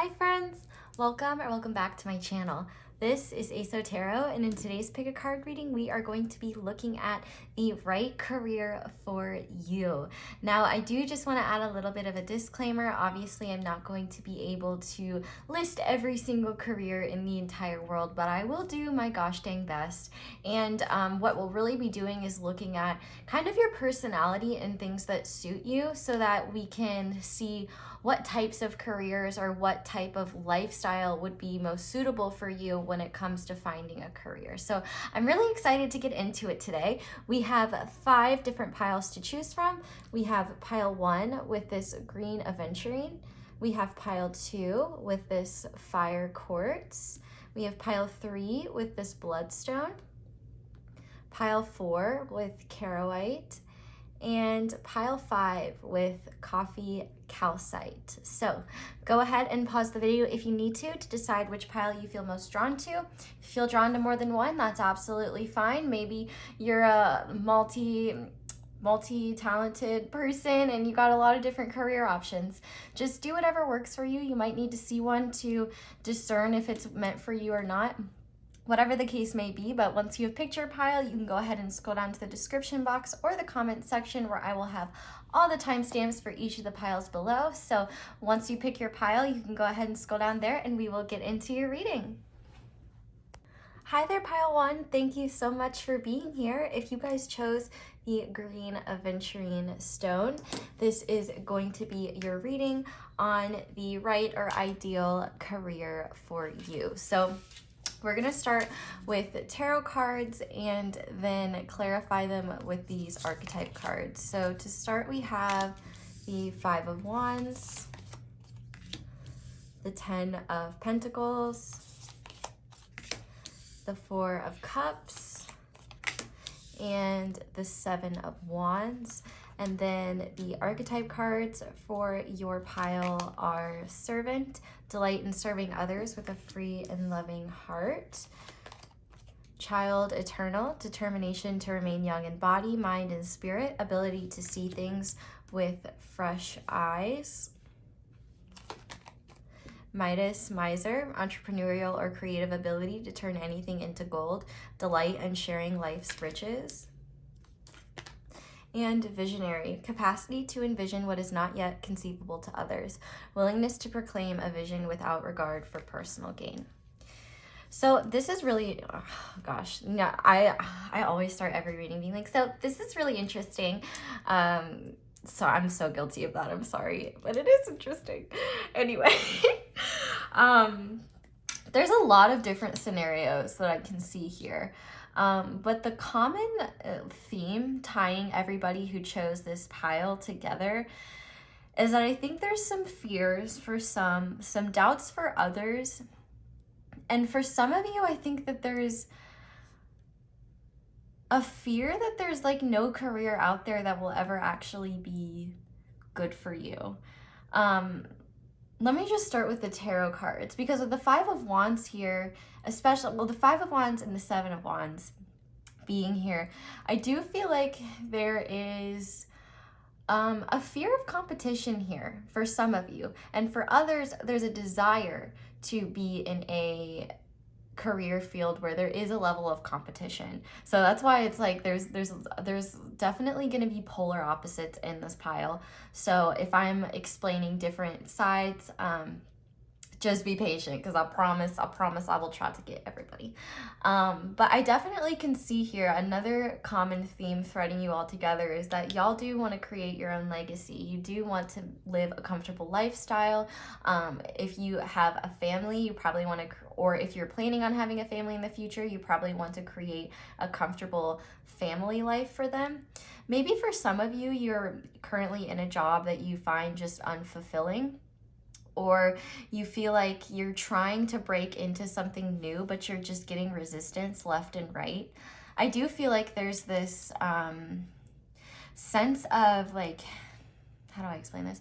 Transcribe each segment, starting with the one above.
Hi friends, welcome back to my channel. This is Aso Tarot, and in today's pick a card reading we are going to be looking at the right career for you. Now I do just want to add a little bit of a disclaimer. Obviously I'm not going to be able to list every single career in the entire world, but I will do my gosh dang best. And what we'll really be doing is looking at kind of your personality and things that suit you so that we can see what types of careers or what type of lifestyle would be most suitable for you when it comes to finding a career. So I'm really excited to get into it today. We have 5 different piles to choose from. We have pile 1 with this green Aventurine. We have pile 2 with this fire Quartz. We have pile 3 with this Bloodstone. Pile 4 with Charoite. And pile 5 with coffee Calcite. So go ahead and pause the video if you need to decide which pile you feel most drawn to. If you feel drawn to more than one, that's absolutely fine. Maybe you're a multi-talented person and you got a lot of different career options. Just do whatever works for you. You might need to see one to discern if it's meant for you or not. Whatever the case may be, but once you have picked your pile, you can go ahead and scroll down to the description box or the comment section where I will have all the timestamps for each of the piles below. So once you pick your pile, you can go ahead and scroll down there and we will get into your reading. Hi there, pile 1. Thank you so much for being here. If you guys chose the green Aventurine stone, this is going to be your reading on the right or ideal career for you. So we're going to start with tarot cards and then clarify them with these archetype cards. So to start, we have the 5 of Wands, the 10 of Pentacles, the 4 of Cups, and the 7 of Wands. And then the archetype cards for your pile are Servant, delight in serving others with a free and loving heart. Child, eternal, determination to remain young in body, mind, and spirit, ability to see things with fresh eyes. Midas, miser, entrepreneurial or creative ability to turn anything into gold, delight in sharing life's riches. And visionary, capacity to envision what is not yet conceivable to others, willingness to proclaim a vision without regard for personal gain. So this is really, oh gosh, yeah, I always start every reading being like, so this is really interesting. So I'm so guilty of that, I'm sorry, but it is interesting. Anyway, there's a lot of different scenarios that I can see here. But the common theme tying everybody who chose this pile together is that I think there's some fears for some doubts for others. And for some of you, I think that there's a fear that there's like no career out there that will ever actually be good for you. Let me just start with the tarot cards, because with the 5 of Wands here, especially, well, the 5 of Wands and the 7 of Wands being here, I do feel like there is a fear of competition here for some of you. And for others, there's a desire to be in a career field where there is a level of competition. So that's why it's like there's definitely going to be polar opposites in this pile. So if I'm explaining different sides, just be patient, because I promise I will try to get everybody. But I definitely can see here another common theme threading you all together is that y'all do want to create your own legacy. You do want to live a comfortable lifestyle. If you have a family, you probably want to, or if you're planning on having a family in the future, you probably want to create a comfortable family life for them. Maybe for some of you, you're currently in a job that you find just unfulfilling, or you feel like you're trying to break into something new, but you're just getting resistance left and right. I do feel like there's this sense of like, how do I explain this?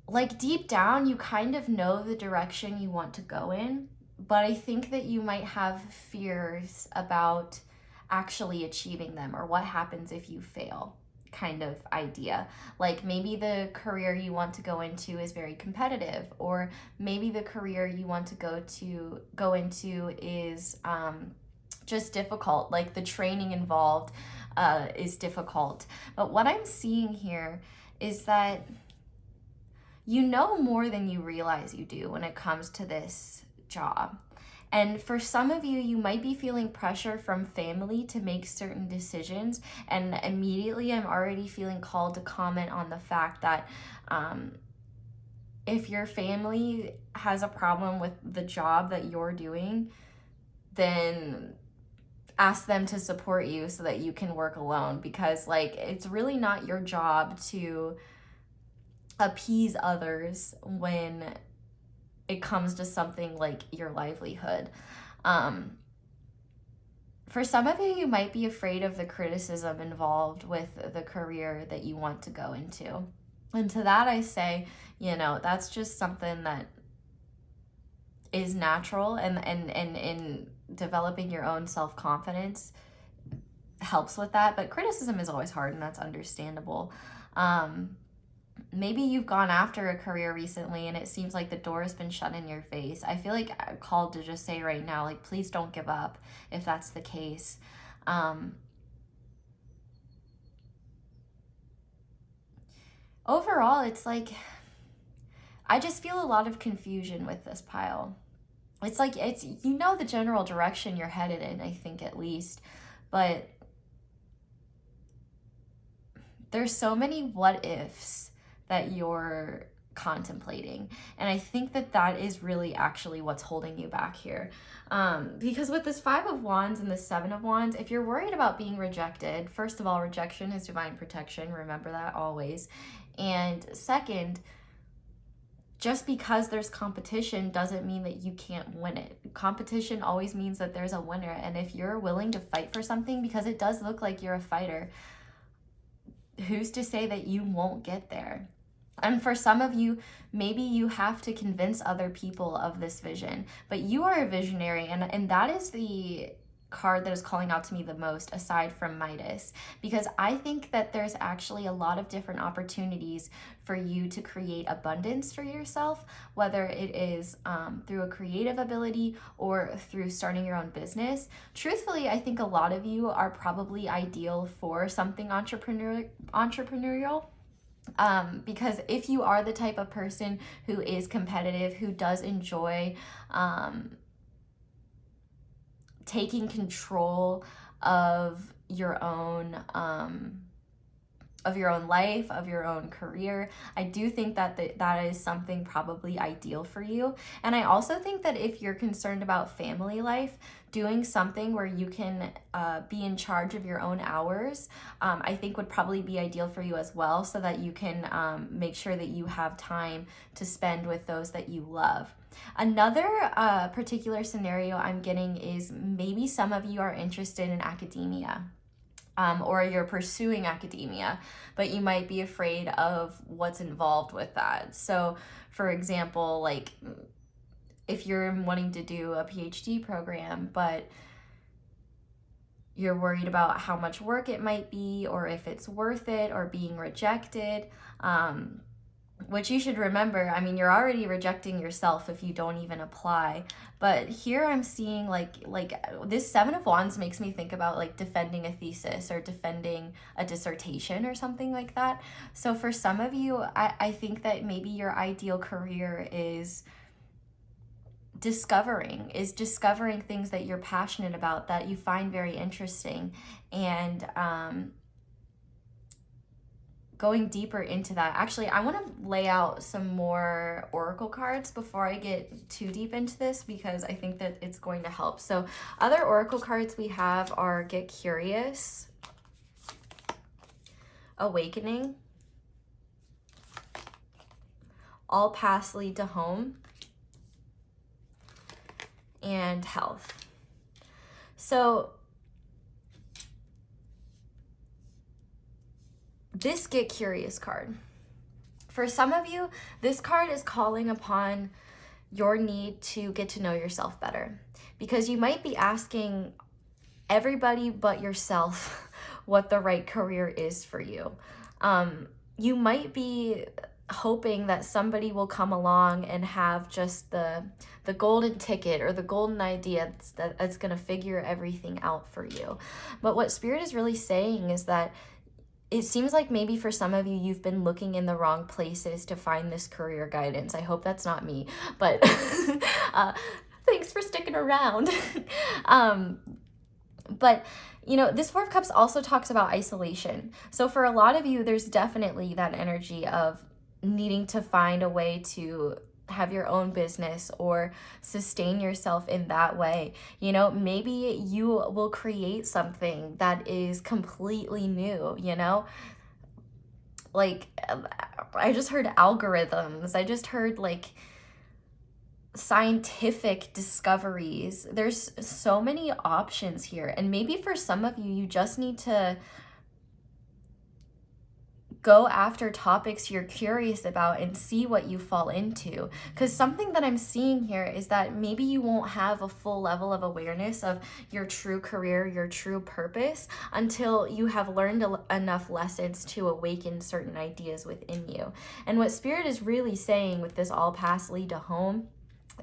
Like deep down, you kind of know the direction you want to go in, but I think that you might have fears about actually achieving them, or what happens if you fail. kind of idea. Like maybe the career you want to go into is very competitive, or maybe the career you want to go into is just difficult, like the training involved is difficult. But what I'm seeing here is that you know more than you realize you do when it comes to this job. And for some of you, you might be feeling pressure from family to make certain decisions. And immediately, I'm already feeling called to comment on the fact that if your family has a problem with the job that you're doing, then ask them to support you so that you can work alone. Because, like, it's really not your job to appease others when it comes to something like your livelihood. For some of you, you might be afraid of the criticism involved with the career that you want to go into. And to that I say, you know, that's just something that is natural, and in developing your own self-confidence helps with that. But criticism is always hard, and that's understandable. Maybe you've gone after a career recently and it seems like the door has been shut in your face. I feel like I'm called to just say right now, like, please don't give up if that's the case. Overall, it's like, I just feel a lot of confusion with this pile. It's like, you know the general direction you're headed in, I think, at least. But there's so many what ifs that you're contemplating. And I think that that is really actually what's holding you back here. Because with this 5 of Wands and the 7 of Wands, if you're worried about being rejected, first of all, rejection is divine protection. Remember that always. And second, just because there's competition doesn't mean that you can't win it. Competition always means that there's a winner. And if you're willing to fight for something, because it does look like you're a fighter, who's to say that you won't get there? And for some of you, maybe you have to convince other people of this vision, but you are a visionary, and that is the card that is calling out to me the most, aside from Midas, because I think that there's actually a lot of different opportunities for you to create abundance for yourself, whether it is through a creative ability or through starting your own business. Truthfully, I think a lot of you are probably ideal for something entrepreneurial. Because if you are the type of person who is competitive, who does enjoy taking control of your own life, of your own career, I do think that that is something probably ideal for you. And I also think that if you're concerned about family life, doing something where you can be in charge of your own hours, I think would probably be ideal for you as well, so that you can make sure that you have time to spend with those that you love. Another particular scenario I'm getting is maybe some of you are interested in academia. Or you're pursuing academia, but you might be afraid of what's involved with that. So, for example, like if you're wanting to do a PhD program, but you're worried about how much work it might be, or if it's worth it, or being rejected, which you should remember, I mean, you're already rejecting yourself if you don't even apply. But here I'm seeing like this 7 of Wands makes me think about like defending a thesis or defending a dissertation or something like that. So for some of you, I think that maybe your ideal career is discovering things that you're passionate about, that you find very interesting, and going deeper into that. Actually, I want to lay out some more oracle cards before I get too deep into this, because I think that it's going to help. So other oracle cards we have are Get Curious, Awakening, All Paths Lead to Home, and Health. So this Get Curious card, for some of you, this card is calling upon your need to get to know yourself better, because you might be asking everybody but yourself what the right career is for you. You might be hoping that somebody will come along and have just the golden ticket or the golden idea that's going to figure everything out for you. But what Spirit is really saying is that it seems like maybe for some of you, you've been looking in the wrong places to find this career guidance. I hope that's not me, but thanks for sticking around. But, you know, this Four of Cups also talks about isolation. So for a lot of you, there's definitely that energy of needing to find a way to have your own business or sustain yourself in that way. You know, maybe you will create something that is completely new, you know? Like, I just heard algorithms. I just heard, like, scientific discoveries. There's so many options here. And maybe for some of you, you just need to go after topics you're curious about and see what you fall into. Because something that I'm seeing here is that maybe you won't have a full level of awareness of your true career, your true purpose, until you have learned enough lessons to awaken certain ideas within you. And what Spirit is really saying with this all paths lead to home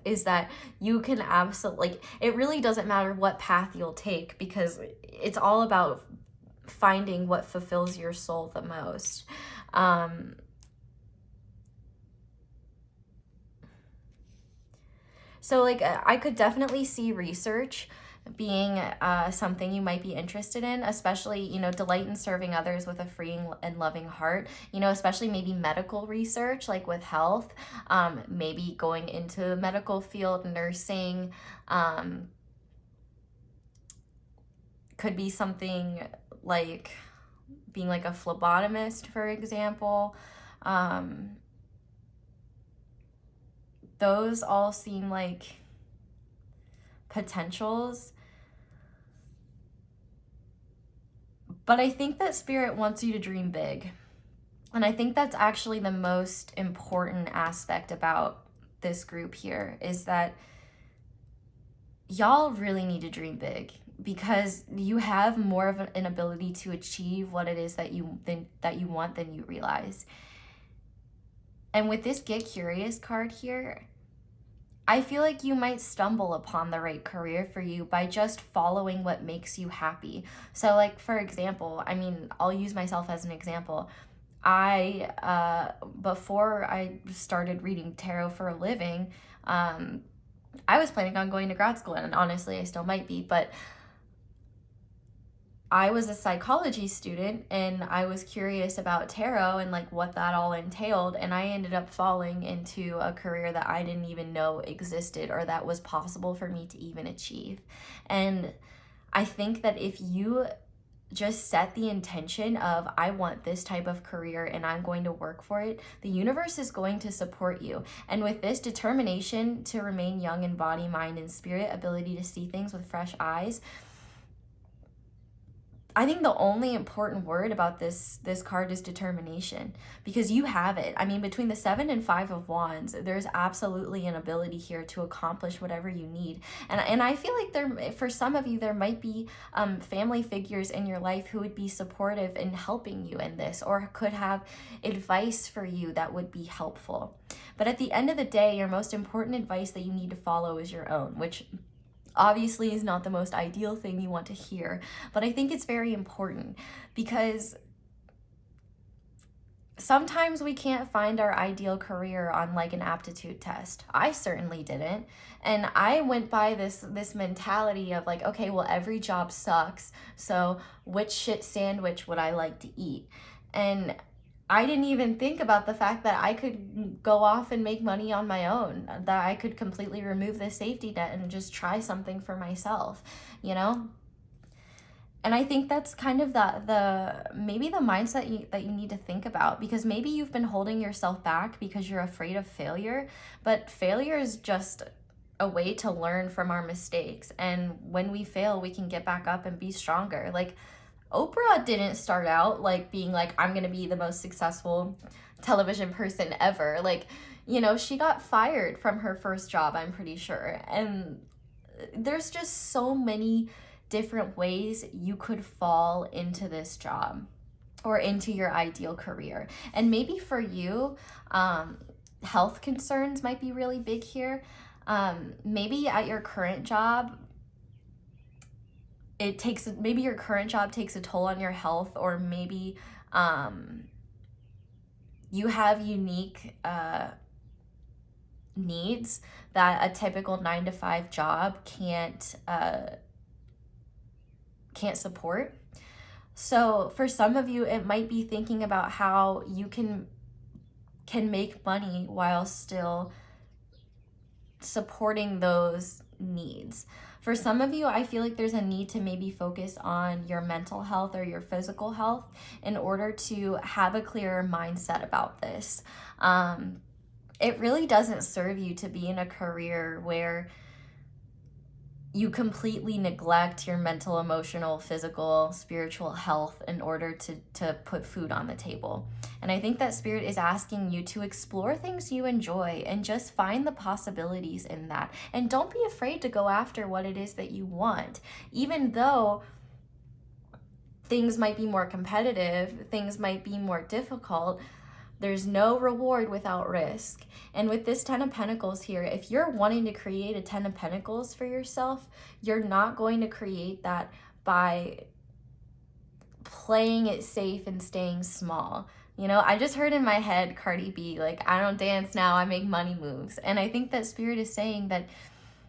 is that you can absolutely, like, it really doesn't matter what path you'll take, because it's all about finding what fulfills your soul the most. So, like, I could definitely see research being something you might be interested in, especially, you know, delight in serving others with a free and loving heart, you know, especially maybe medical research, like with health, maybe going into the medical field, nursing, could be something like being like a phlebotomist, for example. Those all seem like potentials. But I think that Spirit wants you to dream big. And I think that's actually the most important aspect about this group here, is that y'all really need to dream big, because you have more of an ability to achieve what it is that you want than you realize. And with this Get Curious card here, I feel like you might stumble upon the right career for you by just following what makes you happy. So, like, for example, I mean, I'll use myself as an example. Before I started reading tarot for a living, I was planning on going to grad school, and honestly, I still might be, but I was a psychology student and I was curious about tarot and like what that all entailed, and I ended up falling into a career that I didn't even know existed or that was possible for me to even achieve. And I think that if you just set the intention of, I want this type of career and I'm going to work for it, the universe is going to support you. And with this determination to remain young in body, mind, and spirit, ability to see things with fresh eyes, I think the only important word about this card is determination, because you have it. I mean, between the 7 and 5 of Wands, there's absolutely an ability here to accomplish whatever you need. And I feel like for some of you, there might be family figures in your life who would be supportive in helping you in this, or could have advice for you that would be helpful. But at the end of the day, your most important advice that you need to follow is your own, which obviously is not the most ideal thing you want to hear, but I think it's very important, because sometimes we can't find our ideal career on like an aptitude test. I certainly didn't. And I went by this mentality of like, okay, well, every job sucks, so which shit sandwich would I like to eat? And I didn't even think about the fact that I could go off and make money on my own, that I could completely remove the safety net and just try something for myself, you know? And I think that's kind of maybe the mindset that you need to think about, because maybe you've been holding yourself back because you're afraid of failure, but failure is just a way to learn from our mistakes. And when we fail, we can get back up and be stronger. Like, Oprah didn't start out like being like, I'm gonna be the most successful television person ever. Like, you know, she got fired from her first job, I'm pretty sure. And there's just so many different ways you could fall into this job or into your ideal career. And maybe for you, health concerns might be really big here. Maybe at your current job, maybe your current job takes a toll on your health, or maybe you have unique needs that a typical 9-to-5 job can't support. So for some of you, it might be thinking about how you can make money while still supporting those needs. For some of you, I feel like there's a need to maybe focus on your mental health or your physical health in order to have a clearer mindset about this. It really doesn't serve you to be in a career where you completely neglect your mental, emotional, physical, spiritual health in order to put food on the table. And I think that Spirit is asking you to explore things you enjoy and just find the possibilities in that. And don't be afraid to go after what it is that you want. Even though things might be more competitive, things might be more difficult, there's no reward without risk. And with this 10 of Pentacles here, if you're wanting to create a 10 of Pentacles for yourself, you're not going to create that by playing it safe and staying small. You know, I just heard in my head Cardi B, like, I don't dance now, I make money moves. And I think that Spirit is saying that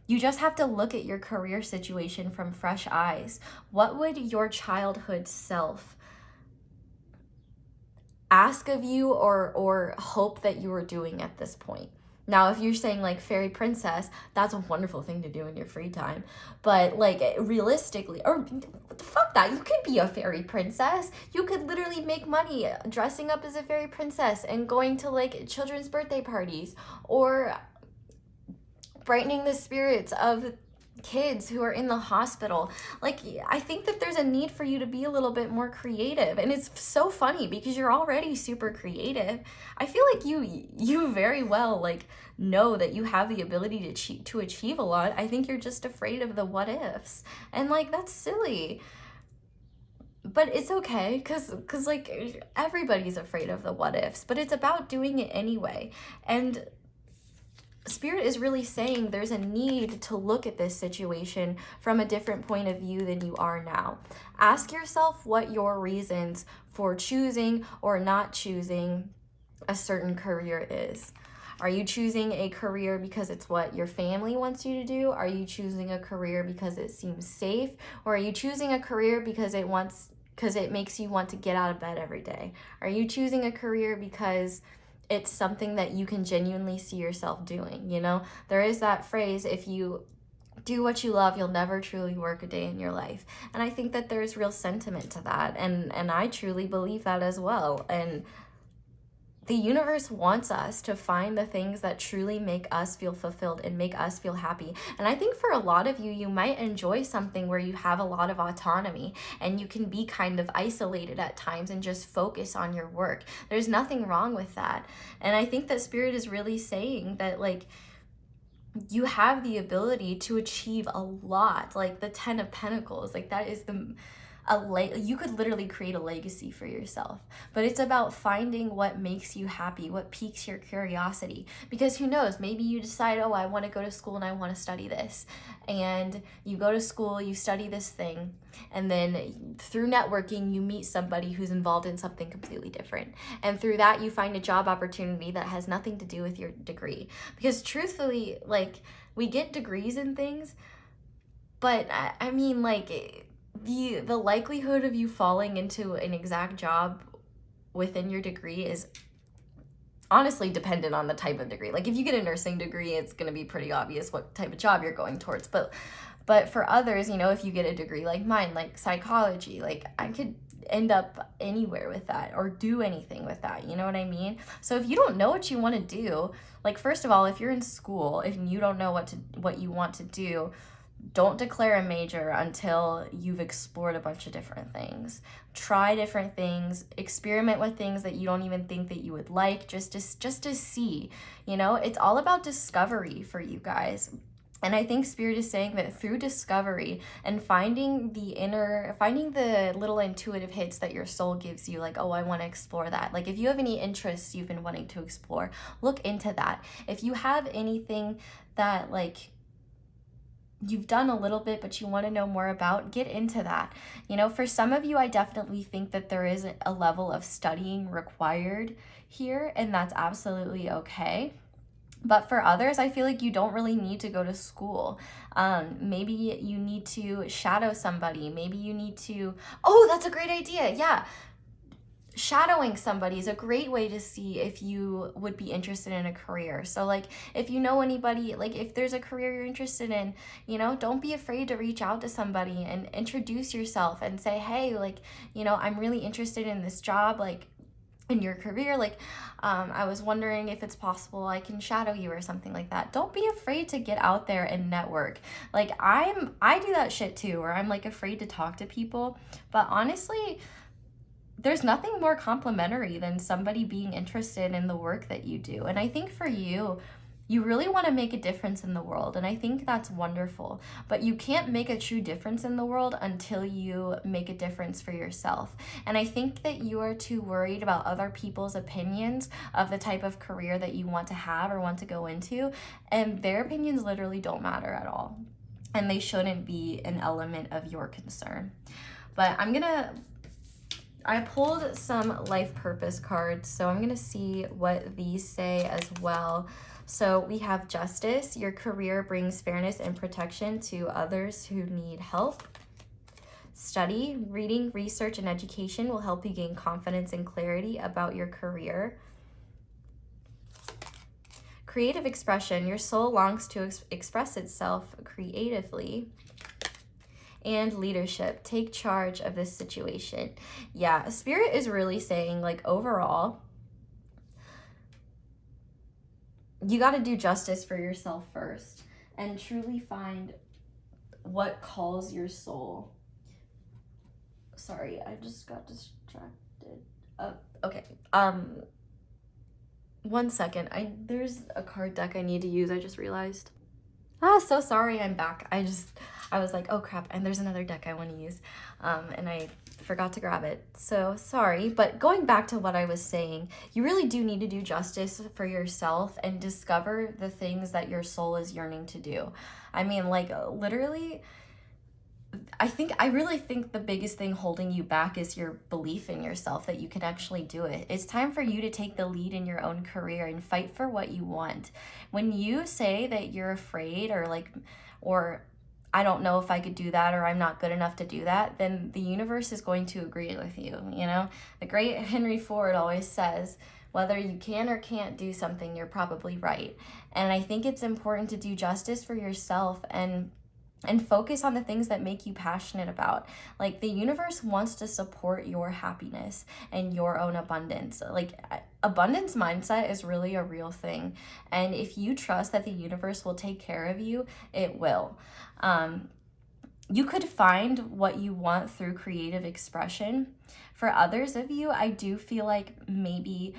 you just have to look at your career situation from fresh eyes. What would your childhood self ask of you or hope that you were doing at this point? Now, if you're saying like fairy princess, that's a wonderful thing to do in your free time. But like realistically, or fuck that, you could be a fairy princess. You could literally make money dressing up as a fairy princess and going to like children's birthday parties, or brightening the spirits of kids who are in the hospital. Like, I think that there's a need for you to be a little bit more creative. And it's so funny because you're already super creative. I feel like you very well like know that you have the ability to achieve a lot. I think you're just afraid of the what ifs. And like, that's silly. But it's okay, cause like everybody's afraid of the what ifs, but it's about doing it anyway. And Spirit is really saying there's a need to look at this situation from a different point of view than you are now. Ask yourself what your reasons for choosing or not choosing a certain career is. Are you choosing a career because it's what your family wants you to do? Are you choosing a career because it seems safe? Or are you choosing a career because it makes you want to get out of bed every day? Are you choosing a career because it's something that you can genuinely see yourself doing? You know, there is that phrase, if you do what you love, you'll never truly work a day in your life. And I think that there's real sentiment to that. And I truly believe that as well. And the universe wants us to find the things that truly make us feel fulfilled and make us feel happy. And I think for a lot of you, you might enjoy something where you have a lot of autonomy and you can be kind of isolated at times and just focus on your work. There's nothing wrong with that. And I think that Spirit is really saying that, like, you have the ability to achieve a lot. Like the 10 of Pentacles, like that is you could literally create a legacy for yourself. But it's about finding what makes you happy, what piques your curiosity. Because who knows, maybe you decide, oh, I want to go to school and I want to study this. And you go to school, you study this thing, and then through networking, you meet somebody who's involved in something completely different. And through that, you find a job opportunity that has nothing to do with your degree. Because truthfully, like, we get degrees in things, but I mean, like, the likelihood of you falling into an exact job within your degree is honestly dependent on the type of degree. Like if you get a nursing degree, it's going to be pretty obvious what type of job you're going towards. But for others, you know, if you get a degree like mine, like psychology, like I could end up anywhere with that or do anything with that. You know what I mean? So if you don't know what you want to do, like first of all, if you're in school, if you don't know what you want to do, don't declare a major until you've explored a bunch of different things. Try different things, experiment with things that you don't even think that you would like, just to see. You know, it's all about discovery for you guys. And I think Spirit is saying that through discovery and finding the little intuitive hits that your soul gives you, like, oh, I want to explore that. Like, if you have any interests you've been wanting to explore, look into that. If you have anything that, like, you've done a little bit but you want to know more about, get into that. You know, for some of you, I definitely think that there is a level of studying required here, and that's absolutely okay. But for others, I feel like you don't really need to go to school. Maybe you need to shadow somebody. Maybe you need to, oh, that's a great idea. Yeah. Shadowing somebody is a great way to see if you would be interested in a career. So like, if you know anybody, like if there's a career you're interested in, you know, don't be afraid to reach out to somebody and introduce yourself and say, hey, like, you know, I'm really interested in this job, like, in your career, like, I was wondering if it's possible I can shadow you or something like that. Don't be afraid to get out there and network. Like, I do that shit too, where I'm like afraid to talk to people, but honestly, there's nothing more complimentary than somebody being interested in the work that you do. And I think for you, you really want to make a difference in the world, and I think that's wonderful. But you can't make a true difference in the world until you make a difference for yourself. And I think that you are too worried about other people's opinions of the type of career that you want to have or want to go into, and their opinions literally don't matter at all. And they shouldn't be an element of your concern. But I pulled some life purpose cards, so I'm gonna see what these say as well. So we have justice. Your career brings fairness and protection to others who need help. Study, reading, research, and education will help you gain confidence and clarity about your career. Creative expression. Your soul longs to express itself creatively. And leadership. Take charge of this situation. Yeah, Spirit is really saying, like, overall, you got to do justice for yourself first and truly find what calls your soul. Sorry, I just got distracted. Okay. 1 second. There's a card deck I need to use. I just realized. So sorry, I'm back. I was like, oh crap, and there's another deck I want to use. And I forgot to grab it. So sorry, but going back to what I was saying, you really do need to do justice for yourself and discover the things that your soul is yearning to do. I mean, like, literally, I really think the biggest thing holding you back is your belief in yourself that you can actually do it. It's time for you to take the lead in your own career and fight for what you want. When you say that you're afraid or I don't know if I could do that, or I'm not good enough to do that, then the universe is going to agree with you, you know? The great Henry Ford always says, whether you can or can't do something, you're probably right. And I think it's important to do justice for yourself and focus on the things that make you passionate about. Like, the universe wants to support your happiness and your own abundance. Like, abundance mindset is really a real thing. And if you trust that the universe will take care of you, it will. You could find what you want through creative expression. For others of you, I do feel like maybe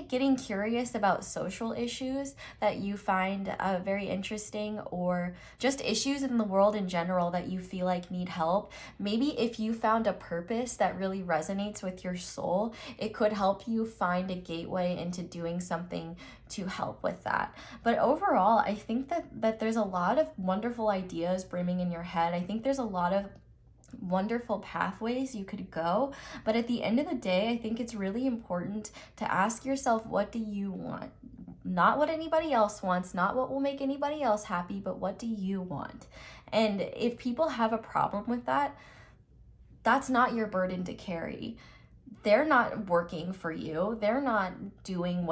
getting curious about social issues that you find very interesting, or just issues in the world in general that you feel like need help. Maybe if you found a purpose that really resonates with your soul, it could help you find a gateway into doing something to help with that. But overall, I think that there's a lot of wonderful ideas brimming in your head. I think there's a lot of wonderful pathways you could go, but at the end of the day, I think it's really important to ask yourself, what do you want? Not what anybody else wants, not what will make anybody else happy, but what do you want? And if people have a problem with that, that's not your burden to carry. They're not working for you. They're not doing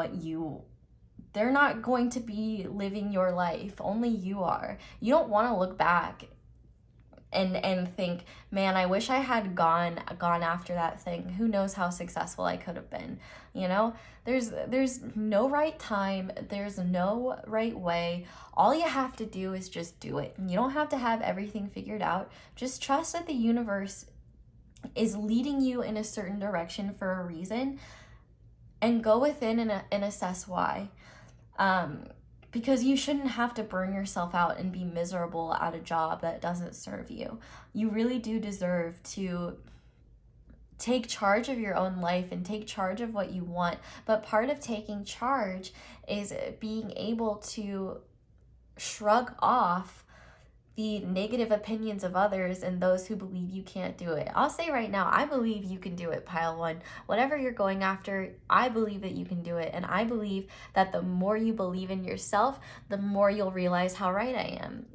they're not going to be living your life. Only you are. You don't want to look back and think, man, I wish I had gone after that thing. Who knows how successful I could have been, you know? There's no right time. There's no right way. All you have to do is just do it. You don't have to have everything figured out. Just trust that the universe is leading you in a certain direction for a reason, and go within and assess why. because you shouldn't have to burn yourself out and be miserable at a job that doesn't serve you. You really do deserve to take charge of your own life and take charge of what you want. But part of taking charge is being able to shrug off the negative opinions of others and those who believe you can't do it. I'll say right now, I believe you can do it, pile one. Whatever you're going after, I believe that you can do it. And I believe that the more you believe in yourself, the more you'll realize how right I am.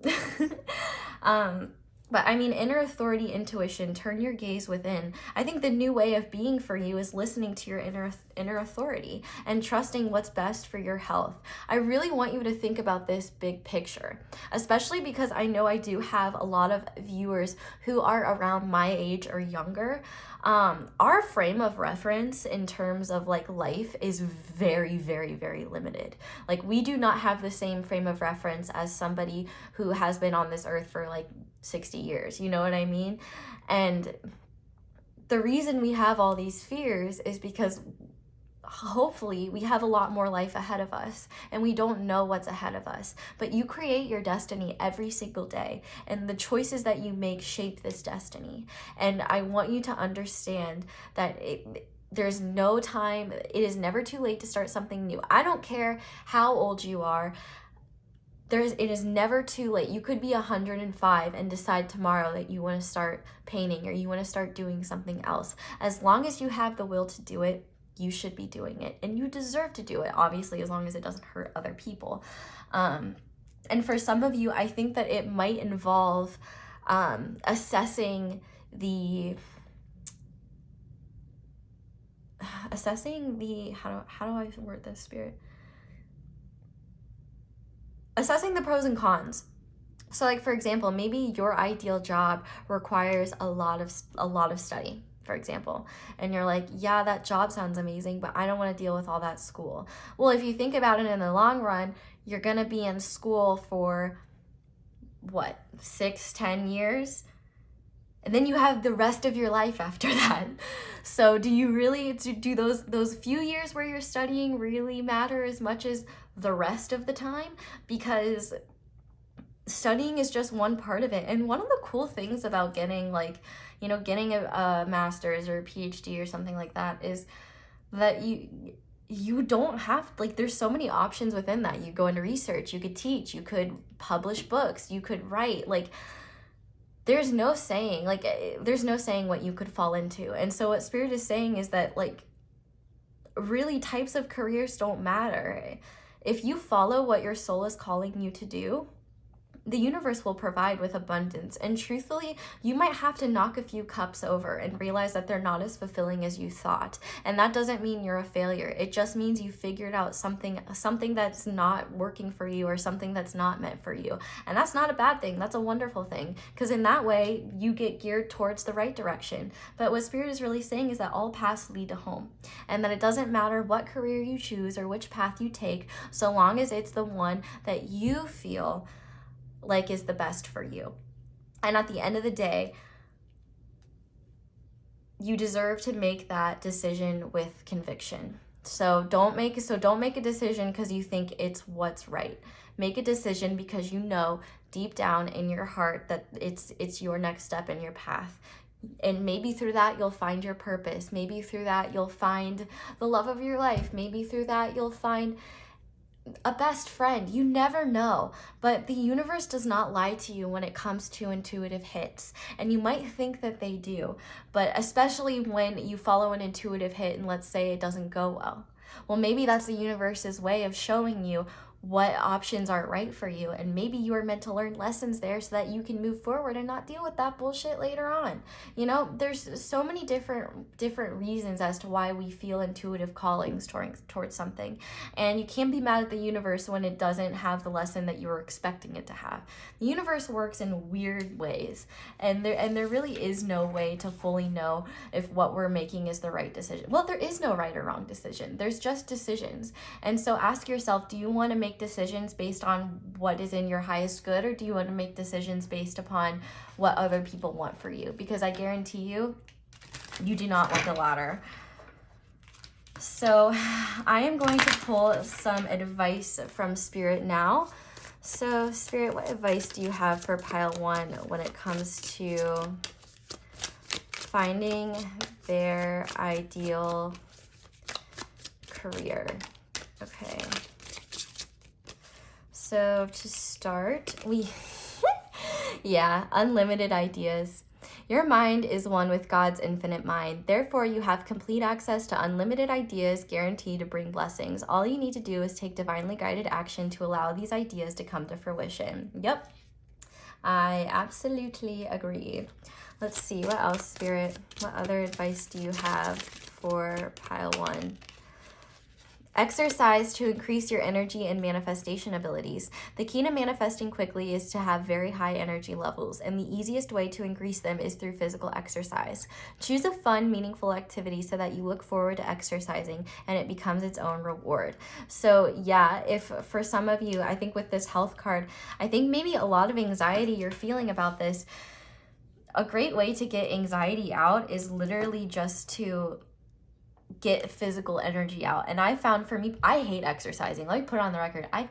But I mean, inner authority, intuition, turn your gaze within. I think the new way of being for you is listening to your inner authority and trusting what's best for your health. I really want you to think about this big picture, especially because I know I do have a lot of viewers who are around my age or younger. Our frame of reference in terms of like life is very, very, very limited. Like we do not have the same frame of reference as somebody who has been on this earth for like 60 years, you know what I mean? And the reason we have all these fears is because hopefully we have a lot more life ahead of us and we don't know what's ahead of us. But you create your destiny every single day, and the choices that you make shape this destiny. And I want you to understand that there's no time, it is never too late to start something new. I don't care how old you are. It is never too late. You could be 105 and decide tomorrow that you want to start painting or you want to start doing something else. As long as you have the will to do it, you should be doing it. And you deserve to do it, obviously, as long as it doesn't hurt other people. And for some of you, I think that it might involve assessing the how do I word this, Spirit? Assessing the pros and cons. So like, for example, maybe your ideal job requires a lot of study, for example, and you're like, yeah, that job sounds amazing, but I don't want to deal with all that school. Well, if you think about it in the long run, you're going to be in school for what, 6-10 years? And then you have the rest of your life after that. So do you really, do those few years where you're studying really matter as much as the rest of the time? Because studying is just one part of it. And one of the cool things about getting getting a master's or a PhD or something like that is that you don't have, like, there's so many options within that. You go into research, you could teach, you could publish books, you could write, like, there's no saying what you could fall into. And so what Spirit is saying is that, like, really types of careers don't matter. If you follow what your soul is calling you to do, the universe will provide with abundance. And truthfully, you might have to knock a few cups over and realize that they're not as fulfilling as you thought. And that doesn't mean you're a failure. It just means you figured out something that's not working for you or something that's not meant for you. And that's not a bad thing. That's a wonderful thing, because in that way, you get geared towards the right direction. But what Spirit is really saying is that all paths lead to home, and that it doesn't matter what career you choose or which path you take, so long as it's the one that you feel like is the best for you. And at the end of the day, you deserve to make that decision with conviction. So don't make a decision because you think it's what's right. Make a decision because you know deep down in your heart that it's your next step in your path. And maybe through that you'll find your purpose. Maybe through that you'll find the love of your life. Maybe through that you'll find a best friend. You never know. But the universe does not lie to you when it comes to intuitive hits. And you might think that they do, but especially when you follow an intuitive hit and let's say it doesn't go well. Well, maybe that's the universe's way of showing you what options aren't right for you, and maybe you are meant to learn lessons there so that you can move forward and not deal with that bullshit later on. You know, there's so many different reasons as to why we feel intuitive callings towards something, and you can't be mad at the universe when it doesn't have the lesson that you were expecting it to have. The universe works in weird ways, and there really is no way to fully know if what we're making is the right decision. Well, there is no right or wrong decision. There's just decisions. And so ask yourself, do you want to make decisions based on what is in your highest good, or do you want to make decisions based upon what other people want for you? Because I guarantee you, you do not want the latter. So I am going to pull some advice from Spirit now. So Spirit, what advice do you have for pile 1 when it comes to finding their ideal career? Okay. So to start, yeah, unlimited ideas. Your mind is one with God's infinite mind. Therefore, you have complete access to unlimited ideas guaranteed to bring blessings. All you need to do is take divinely guided action to allow these ideas to come to fruition. Yep, I absolutely agree. Let's see, what else, Spirit? What other advice do you have for pile 1? Exercise to increase your energy and manifestation abilities. The key to manifesting quickly is to have very high energy levels, and the easiest way to increase them is through physical exercise. Choose a fun, meaningful activity so that you look forward to exercising and it becomes its own reward. So yeah, if for some of you, I think with this health card, I think maybe a lot of anxiety you're feeling about this. A great way to get anxiety out is literally just to get physical energy out. And I found, for me, I hate exercising. Let me put it on the record. I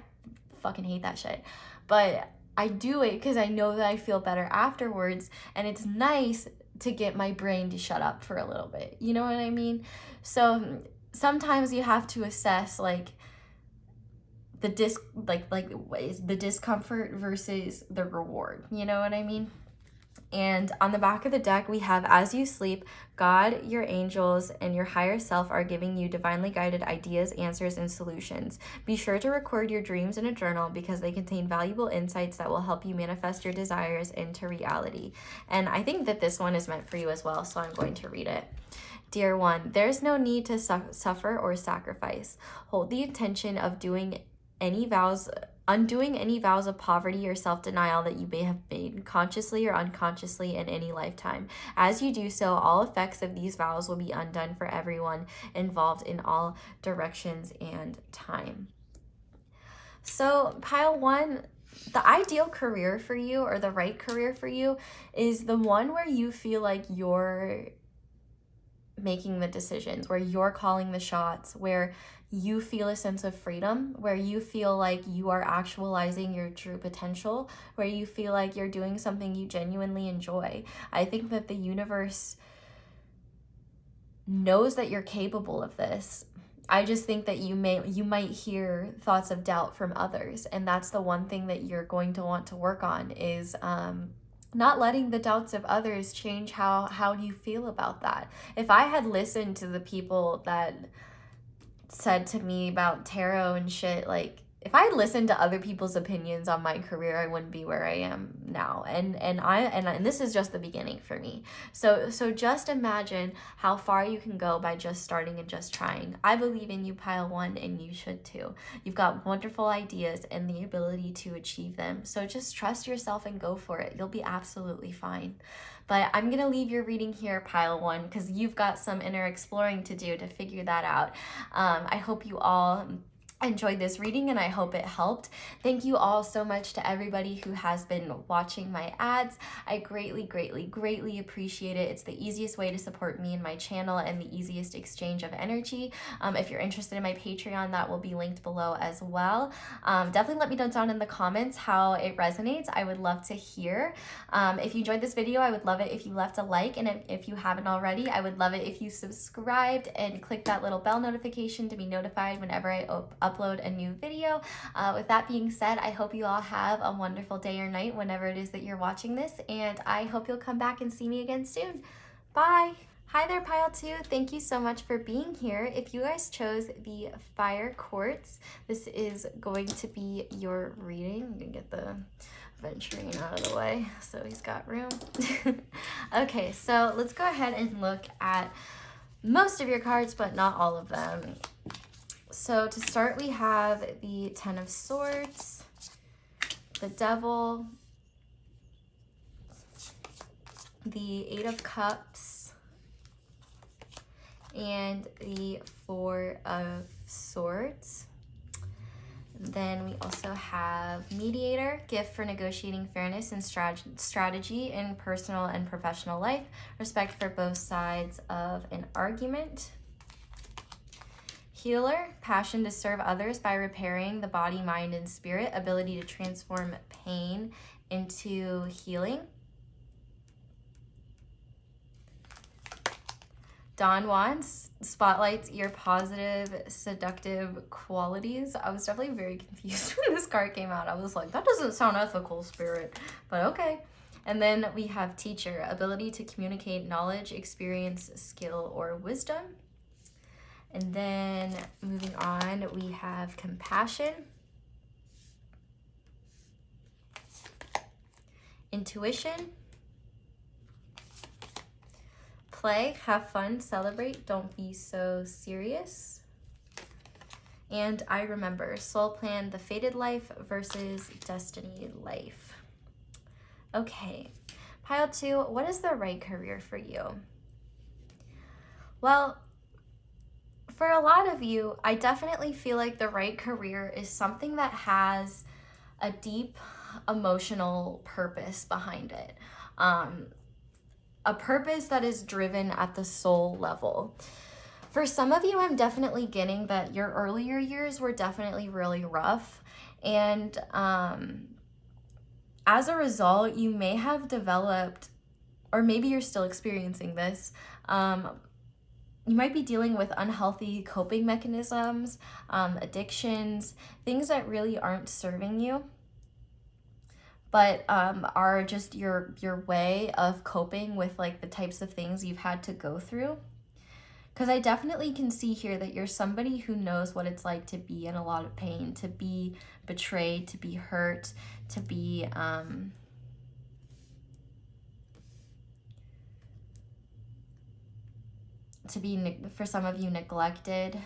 fucking hate that shit. But I do it because I know that I feel better afterwards. And it's nice to get my brain to shut up for a little bit. You know what I mean? So sometimes you have to assess like the the discomfort versus the reward. You know what I mean? And on the back of the deck, we have, as you sleep, God, your angels, and your higher self are giving you divinely guided ideas, answers, and solutions. Be sure to record your dreams in a journal because they contain valuable insights that will help you manifest your desires into reality. And I think that this one is meant for you as well, so I'm going to read it. Dear one, there's no need to suffer or sacrifice. Hold the intention of undoing any vows of poverty or self-denial that you may have made, consciously or unconsciously, in any lifetime. As you do so, all effects of these vows will be undone for everyone involved in all directions and time. So pile 1, the ideal career for you, or the right career for you, is the one where you feel like you're making the decisions, where you're calling the shots, where you feel a sense of freedom, where you feel like you are actualizing your true potential, where you feel like you're doing something you genuinely enjoy. I think that the universe knows that you're capable of this. I just think that you might hear thoughts of doubt from others, and that's the one thing that you're going to want to work on is not letting the doubts of others change how you feel about that. If I had listened to the people that said to me about tarot and shit, like if I listened to other people's opinions on my career, I wouldn't be where I am now. And this is just the beginning for me. So just imagine how far you can go by just starting and just trying. I believe in you, pile 1, and you should too. You've got wonderful ideas and the ability to achieve them. So just trust yourself and go for it. You'll be absolutely fine. But I'm going to leave your reading here, pile 1, because you've got some inner exploring to do to figure that out. I hope you all enjoyed this reading and I hope it helped. Thank you all so much to everybody who has been watching my ads. I greatly appreciate it. It's the easiest way to support me and my channel and the easiest exchange of energy. If you're interested in my Patreon, that will be linked below as well. Definitely let me know down in the comments how it resonates. I would love to hear. If you enjoyed this video, I would love it if you left a like, and if you haven't already, I would love it if you subscribed and click that little bell notification to be notified whenever I upload a new video. With that being said, I hope you all have a wonderful day or night whenever it is that you're watching this, and I hope you'll come back and see me again soon. Bye! Hi there, pile 2. Thank you so much for being here. If you guys chose the Fire Quartz, this is going to be your reading. I'm gonna get the Aventurine out of the way so he's got room. Okay, so let's go ahead and look at most of your cards, but not all of them. So to start, we have the 10 of Swords, the Devil, the 8 of Cups, and the 4 of Swords. Then we also have Mediator, gift for negotiating fairness and strategy in personal and professional life, respect for both sides of an argument. Healer, passion to serve others by repairing the body, mind, and spirit. Ability to transform pain into healing. Don Wands, spotlights your positive, seductive qualities. I was definitely very confused when this card came out. I was like, that doesn't sound ethical, Spirit, but okay. And then we have Teacher, ability to communicate knowledge, experience, skill, or wisdom. And then moving on, we have Compassion, Intuition, Play, have fun, celebrate, don't be so serious. And I Remember, Soul Plan, the Fated Life versus Destiny Life. Okay, pile 2, what is the right career for you? Well, for a lot of you, I definitely feel like the right career is something that has a deep emotional purpose behind it. A purpose that is driven at the soul level. For some of you, I'm definitely getting that your earlier years were definitely really rough. And as a result, you may have developed, or maybe you're still experiencing this, you might be dealing with unhealthy coping mechanisms, addictions, things that really aren't serving you, but are just your way of coping with like the types of things you've had to go through. Because I definitely can see here that you're somebody who knows what it's like to be in a lot of pain, to be betrayed, to be hurt, to be for some of you neglected,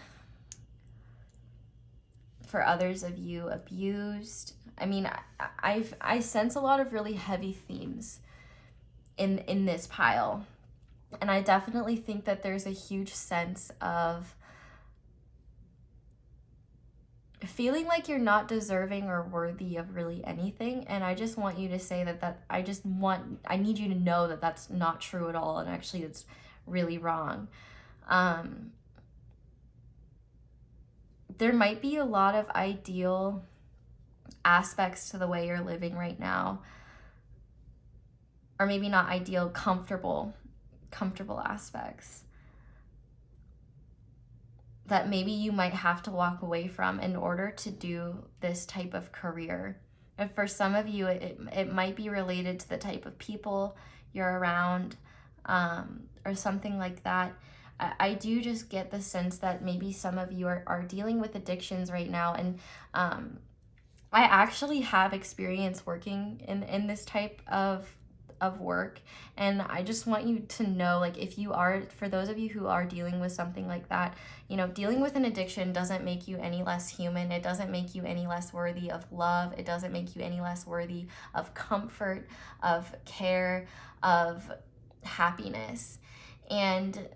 for others of you abused. I mean, I sense a lot of really heavy themes in this pile. And I definitely think that there's a huge sense of feeling like you're not deserving or worthy of really anything. And I just want you to say that I need you to know that that's not true at all. And actually it's really wrong. There might be a lot of ideal aspects to the way you're living right now, or maybe not ideal, comfortable aspects that maybe you might have to walk away from in order to do this type of career. And for some of you, it might be related to the type of people you're around, or something like that. I do just get the sense that maybe some of you are dealing with addictions right now. And I actually have experience working in this type of work. And I just want you to know, like, if you are, for those of you who are dealing with something like that, you know, dealing with an addiction doesn't make you any less human. It doesn't make you any less worthy of love. It doesn't make you any less worthy of comfort, of care, of happiness. And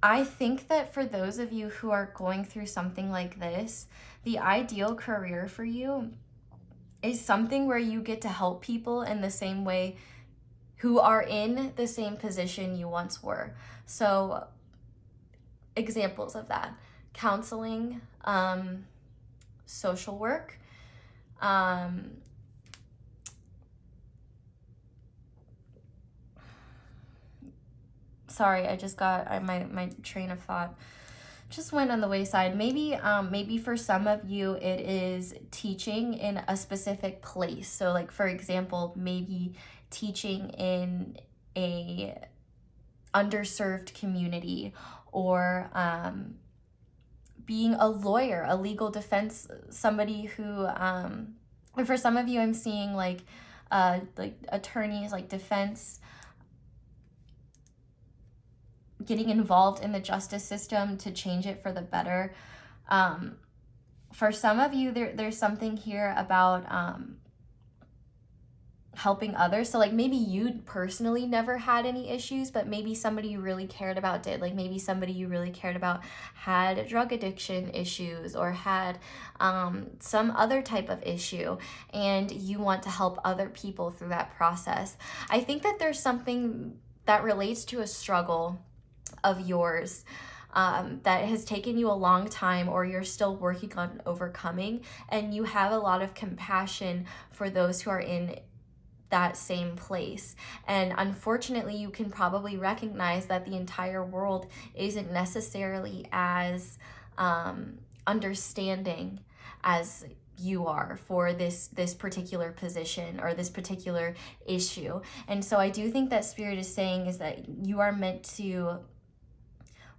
I think that for those of you who are going through something like this, the ideal career for you is something where you get to help people in the same way, who are in the same position you once were. So examples of that: counseling, social work, sorry, I just got my train of thought just went on the wayside. Maybe for some of you it is teaching in a specific place. So like, for example, maybe teaching in a underserved community, or being a lawyer, a legal defense, somebody who or for some of you I'm seeing like attorneys, like defense, getting involved in the justice system to change it for the better. For some of you, there's something here about helping others. So like, maybe you personally never had any issues, but maybe somebody you really cared about did. Like, maybe somebody you really cared about had drug addiction issues, or had some other type of issue, and you want to help other people through that process. I think that there's something that relates to a struggle of yours that has taken you a long time, or you're still working on overcoming, and you have a lot of compassion for those who are in that same place. And unfortunately, you can probably recognize that the entire world isn't necessarily as understanding as you are for this particular position or this particular issue. And so I do think that Spirit is saying is that you are meant to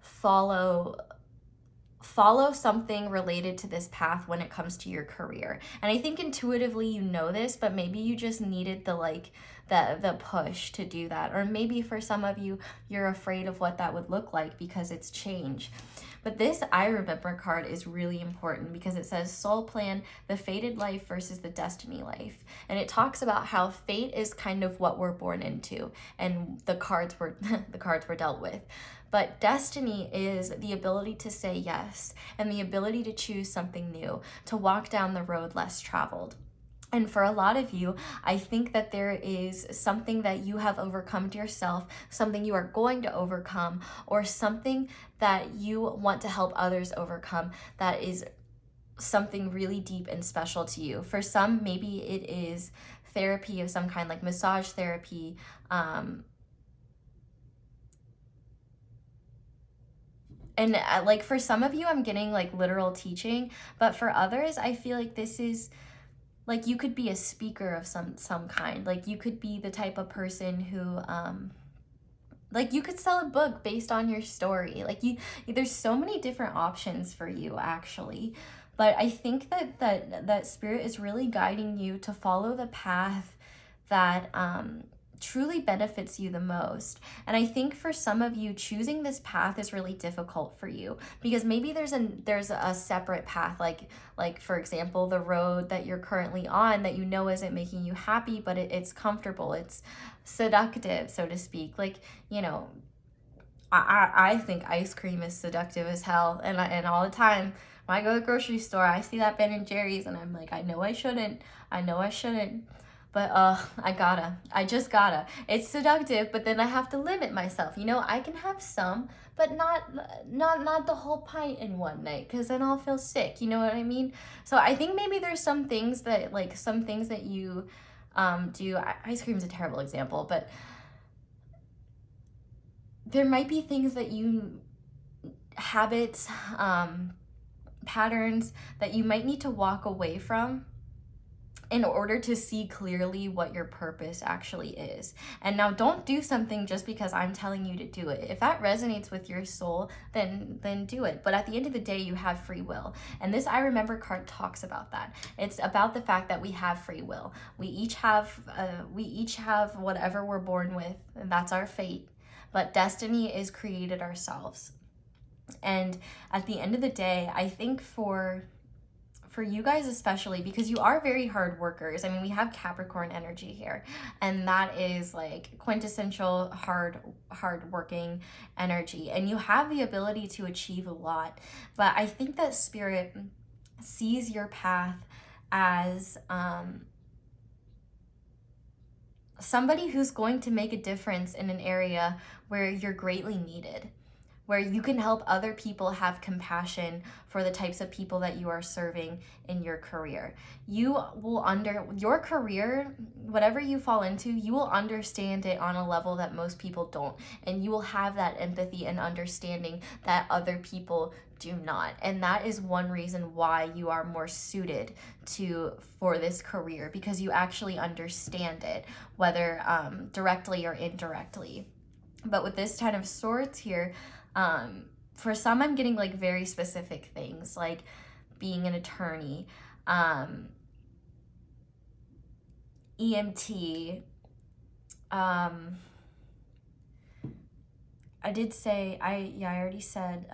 follow something related to this path when it comes to your career. And I think intuitively you know this, but maybe you just needed the push to do that. Or maybe for some of you, you're afraid of what that would look like because it's change. But this I Remember card is really important because it says soul plan, the fated life versus the destiny life. And it talks about how fate is kind of what we're born into, and the cards were the cards were dealt with. But destiny is the ability to say yes and the ability to choose something new, to walk down the road less traveled. And for a lot of you, I think that there is something that you have overcome to yourself, something you are going to overcome, or something that you want to help others overcome that is something really deep and special to you. For some, maybe it is therapy of some kind, like massage therapy, and like for some of you, I'm getting like literal teaching, but for others, I feel like this is like you could be a speaker of some kind. Like you could be the type of person who like you could sell a book based on your story. Like there's so many different options for you actually. But I think that Spirit is really guiding you to follow the path that truly benefits you the most. And I think for some of you, choosing this path is really difficult for you because maybe there's a separate path, like for example, the road that you're currently on that you know isn't making you happy, but it's comfortable, it's seductive, so to speak. Like, you know, I think ice cream is seductive as hell, and all the time when I go to the grocery store, I see that Ben and Jerry's, and I'm like, I know I shouldn't, but I just gotta. It's seductive, but then I have to limit myself. You know, I can have some, but not the whole pint in one night, because then I'll feel sick. You know what I mean? So I think maybe there's some things that you do. Ice cream's a terrible example, but there might be things that you habits, patterns that you might need to walk away from in order to see clearly what your purpose actually is. And now don't do something just because I'm telling you to do it. If that resonates with your soul, then do it. But at the end of the day, you have free will. And this I Remember card talks about that. It's about the fact that we have free will. We each have whatever we're born with, and that's our fate. But destiny is created ourselves. And at the end of the day, I think for you guys especially, because you are very hard workers. I mean, we have Capricorn energy here, and that is like quintessential hard working energy, and you have the ability to achieve a lot. But I think that Spirit sees your path as somebody who's going to make a difference in an area where you're greatly needed, where you can help other people have compassion for the types of people that you are serving in your career. You will your career, whatever you fall into, you will understand it on a level that most people don't. And you will have that empathy and understanding that other people do not. And that is one reason why you are more suited for this career, because you actually understand it, whether directly or indirectly. But with this 10 of Swords here, for some, I'm getting like very specific things, like being an attorney, EMT, I did say, I already said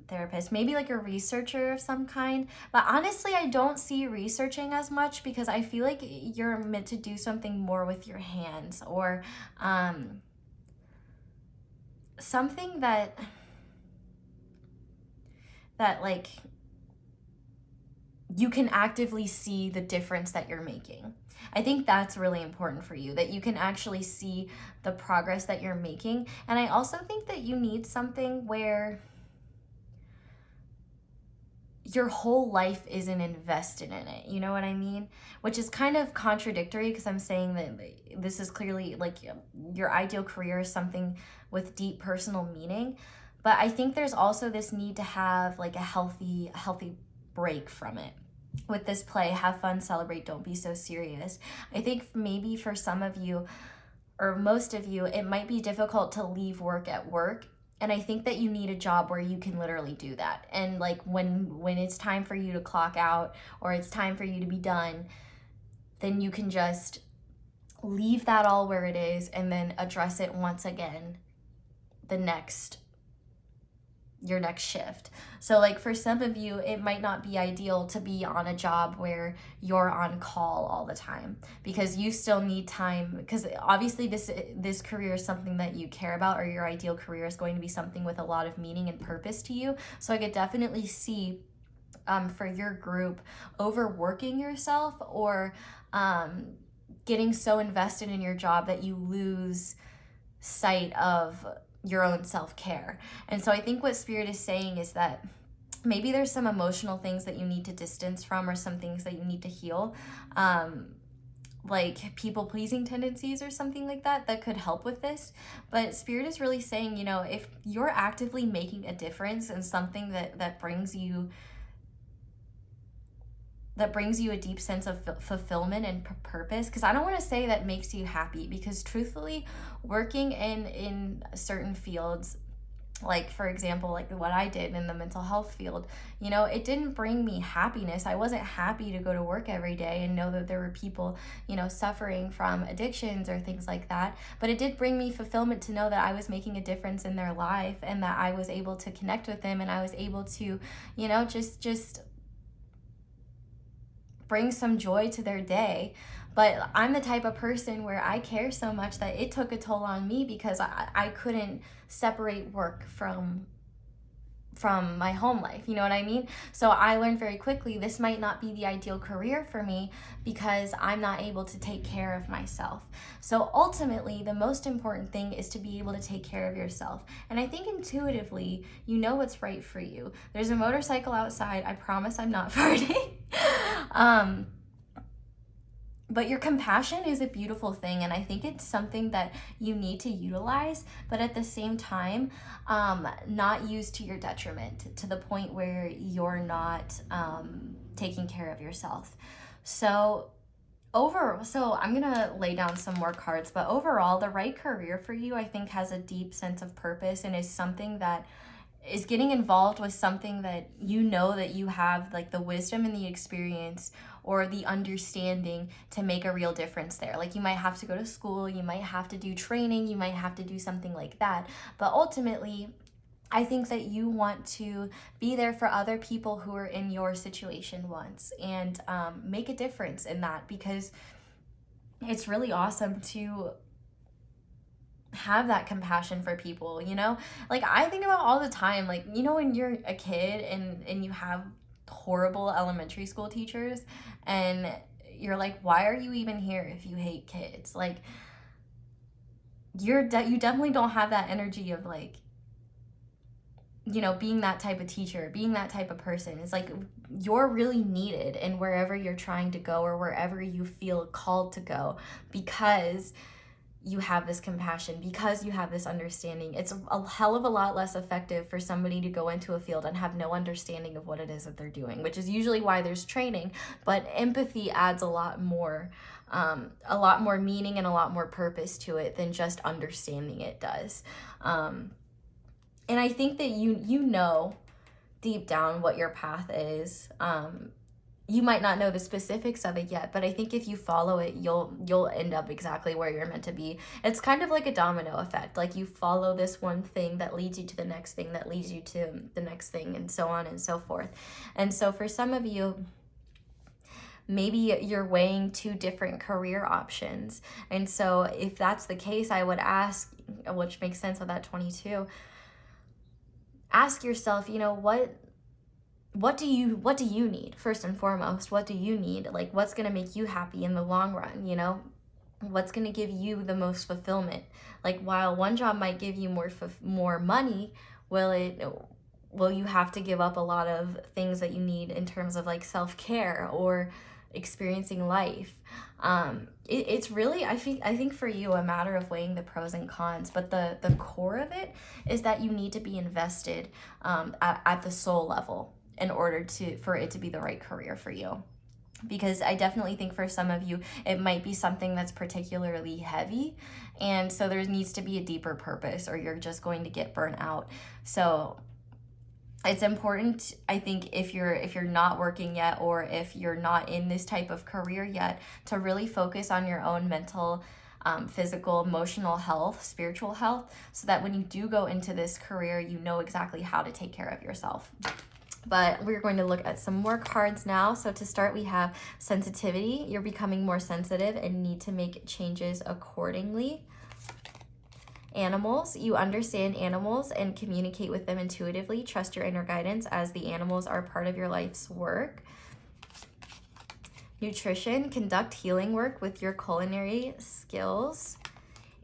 therapist, maybe like a researcher of some kind. But honestly, I don't see researching as much because I feel like you're meant to do something more with your hands, or something that like you can actively see the difference that you're making. I think that's really important for you, that you can actually see the progress that you're making. And I also think that you need something where your whole life isn't invested in it. You know what I mean? Which is kind of contradictory, because I'm saying that this is clearly like your ideal career is something with deep personal meaning. But I think there's also this need to have like a healthy break from it. With this play, have fun, celebrate, don't be so serious. I think maybe for some of you, or most of you, it might be difficult to leave work at work. And I think that you need a job where you can literally do that. And like when it's time for you to clock out, or it's time for you to be done, then you can just leave that all where it is and then address it once again your next shift. So like for some of you, it might not be ideal to be on a job where you're on call all the time, because you still need time, because obviously this career is something that you care about, or your ideal career is going to be something with a lot of meaning and purpose to you. So I could definitely see for your group overworking yourself, or getting so invested in your job that you lose sight of your own self-care. And so I think what Spirit is saying is that maybe there's some emotional things that you need to distance from, or some things that you need to heal, like people-pleasing tendencies or something like that could help with this. But Spirit is really saying, you know, if you're actively making a difference in something that brings you a deep sense of fulfillment and purpose, because I don't want to say that makes you happy, because truthfully, working in certain fields, like for example, like what I did in the mental health field, you know, it didn't bring me happiness. I wasn't happy to go to work every day and know that there were people, you know, suffering from addictions or things like that. But it did bring me fulfillment to know that I was making a difference in their life, and that I was able to connect with them, and I was able to, you know, just bring some joy to their day. But I'm the type of person where I care so much that it took a toll on me, because I couldn't separate work from my home life, you know what I mean? So I learned very quickly this might not be the ideal career for me, because I'm not able to take care of myself. So ultimately, the most important thing is to be able to take care of yourself. And I think intuitively, you know what's right for you. There's a motorcycle outside. I promise I'm not farting. But your compassion is a beautiful thing, and I think it's something that you need to utilize, but at the same time, not use to your detriment, to the point where you're not taking care of yourself. So I'm gonna lay down some more cards, but overall, the right career for you, I think, has a deep sense of purpose, and is something that is getting involved with something that you know that you have like the wisdom and the experience, or the understanding to make a real difference there. Like you might have to go to school, you might have to do training, you might have to do something like that. But ultimately, I think that you want to be there for other people who are in your situation once, and make a difference in that, because it's really awesome to have that compassion for people, you know? Like I think about all the time, like, you know, when you're a kid and you have horrible elementary school teachers, and you're like, why are you even here if you hate kids? Like you definitely don't have that energy of like, you know, being that type of teacher, being that type of person. It's like you're really needed in wherever you're trying to go, or wherever you feel called to go, because you have this compassion, because you have this understanding. It's a hell of a lot less effective for somebody to go into a field and have no understanding of what it is that they're doing, which is usually why there's training. But empathy adds a lot more meaning and a lot more purpose to it than just understanding it does. And I think that you know deep down what your path is. You might not know the specifics of it yet, but I think if you follow it, you'll end up exactly where you're meant to be. It's kind of like a domino effect. Like you follow this one thing that leads you to the next thing, that leads you to the next thing, and so on and so forth. And so for some of you, maybe you're weighing two different career options. And so if that's the case, I would ask, which makes sense with that 22, ask yourself, you know, what what do you need first and foremost? What do you need? Like, what's going to make you happy in the long run, you know? What's going to give you the most fulfillment? Like, while one job might give you more money, will you have to give up a lot of things that you need in terms of like self-care or experiencing life? It's really, I think for you, a matter of weighing the pros and cons, but the core of it is that you need to be invested at the soul level in order for it to be the right career for you. Because I definitely think for some of you, it might be something that's particularly heavy. And so there needs to be a deeper purpose, or you're just going to get burnt out. So it's important, I think, if you're not working yet, or if you're not in this type of career yet, to really focus on your own mental, physical, emotional health, spiritual health, so that when you do go into this career, you know exactly how to take care of yourself. But we're going to look at some more cards now. So to start, we have sensitivity. You're becoming more sensitive and need to make changes accordingly. Animals. You understand animals and communicate with them intuitively. Trust your inner guidance, as the animals are part of your life's work. Nutrition. Conduct healing work with your culinary skills.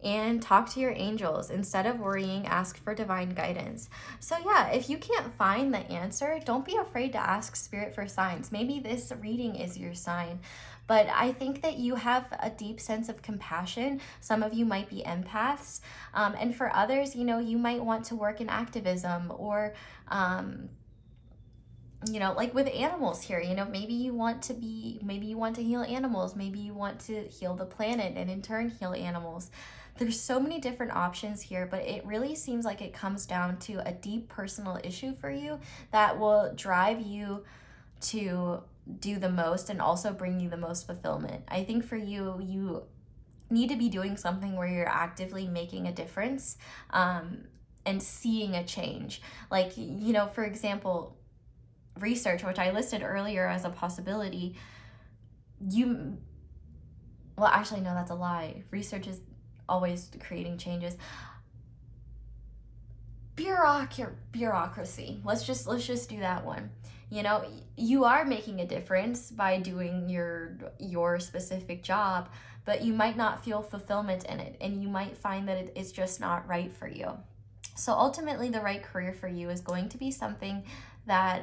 And talk to your angels. Instead of worrying, ask for divine guidance. So yeah, if you can't find the answer, don't be afraid to ask Spirit for signs. Maybe this reading is your sign. But I think that you have a deep sense of compassion. Some of you might be empaths. And for others, you know, you might want to work in activism, or you know, like with animals here, you know, maybe you want to heal animals. Maybe you want to heal the planet and in turn heal animals. There's so many different options here, but it really seems like it comes down to a deep personal issue for you that will drive you to do the most and also bring you the most fulfillment. I think for you, you need to be doing something where you're actively making a difference, and seeing a change. Like, you know, for example, research, which I listed earlier as a possibility. Well, actually, no, that's a lie. Research is always creating changes. Bureaucracy. Let's just do that one. You know, you are making a difference by doing your specific job, but you might not feel fulfillment in it, and you might find that it's just not right for you. So ultimately, the right career for you is going to be something that,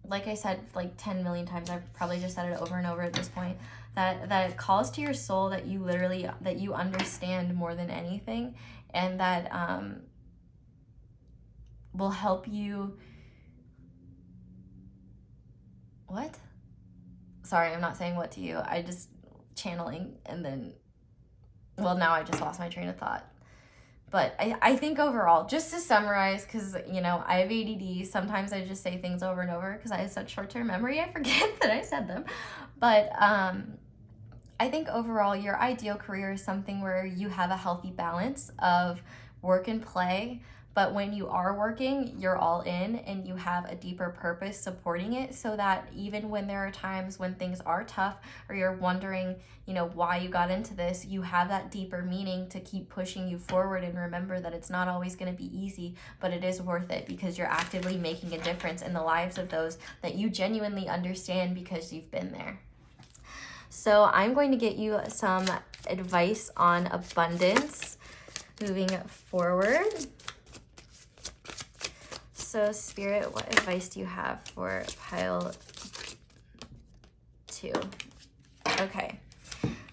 like I said like 10 million times, I've probably just said it over and over at this point, that calls to your soul, that you understand more than anything, and that will help you. What? Sorry, I'm not saying what to you. I just channeling, and then, well, now I just lost my train of thought. But I think overall, just to summarize, because, you know, I have ADD. Sometimes I just say things over and over because I have such short-term memory, I forget that I said them. But I think overall, your ideal career is something where you have a healthy balance of work and play. But when you are working, you're all in, and you have a deeper purpose supporting it, so that even when there are times when things are tough, or you're wondering, you know, why you got into this, you have that deeper meaning to keep pushing you forward. And remember that it's not always going to be easy, but it is worth it, because you're actively making a difference in the lives of those that you genuinely understand because you've been there. So I'm going to get you some advice on abundance moving forward. So Spirit, what advice do you have for pile 2? Okay.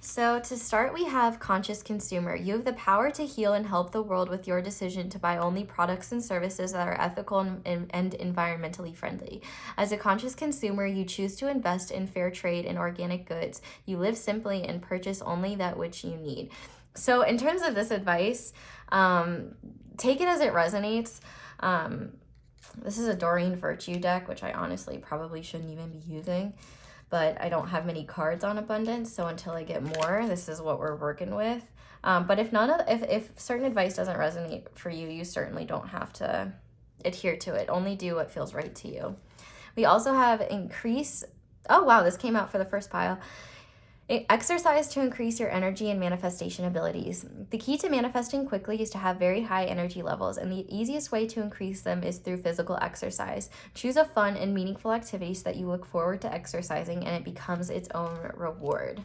So to start, we have conscious consumer. You have the power to heal and help the world with your decision to buy only products and services that are ethical and environmentally friendly. As a conscious consumer, you choose to invest in fair trade and organic goods. You live simply and purchase only that which you need. So in terms of this advice, take it as it resonates. This is a Doreen Virtue deck, which I honestly probably shouldn't even be using, but I don't have many cards on abundance, so until I get more, this is what we're working with. But if certain advice doesn't resonate for you, you certainly don't have to adhere to it. Only do what feels right to you. We also have increase. Oh wow, this came out for the first pile. Exercise to increase your energy and manifestation abilities. The key to manifesting quickly is to have very high energy levels, and the easiest way to increase them is through physical exercise. Choose a fun and meaningful activity so that you look forward to exercising and it becomes its own reward.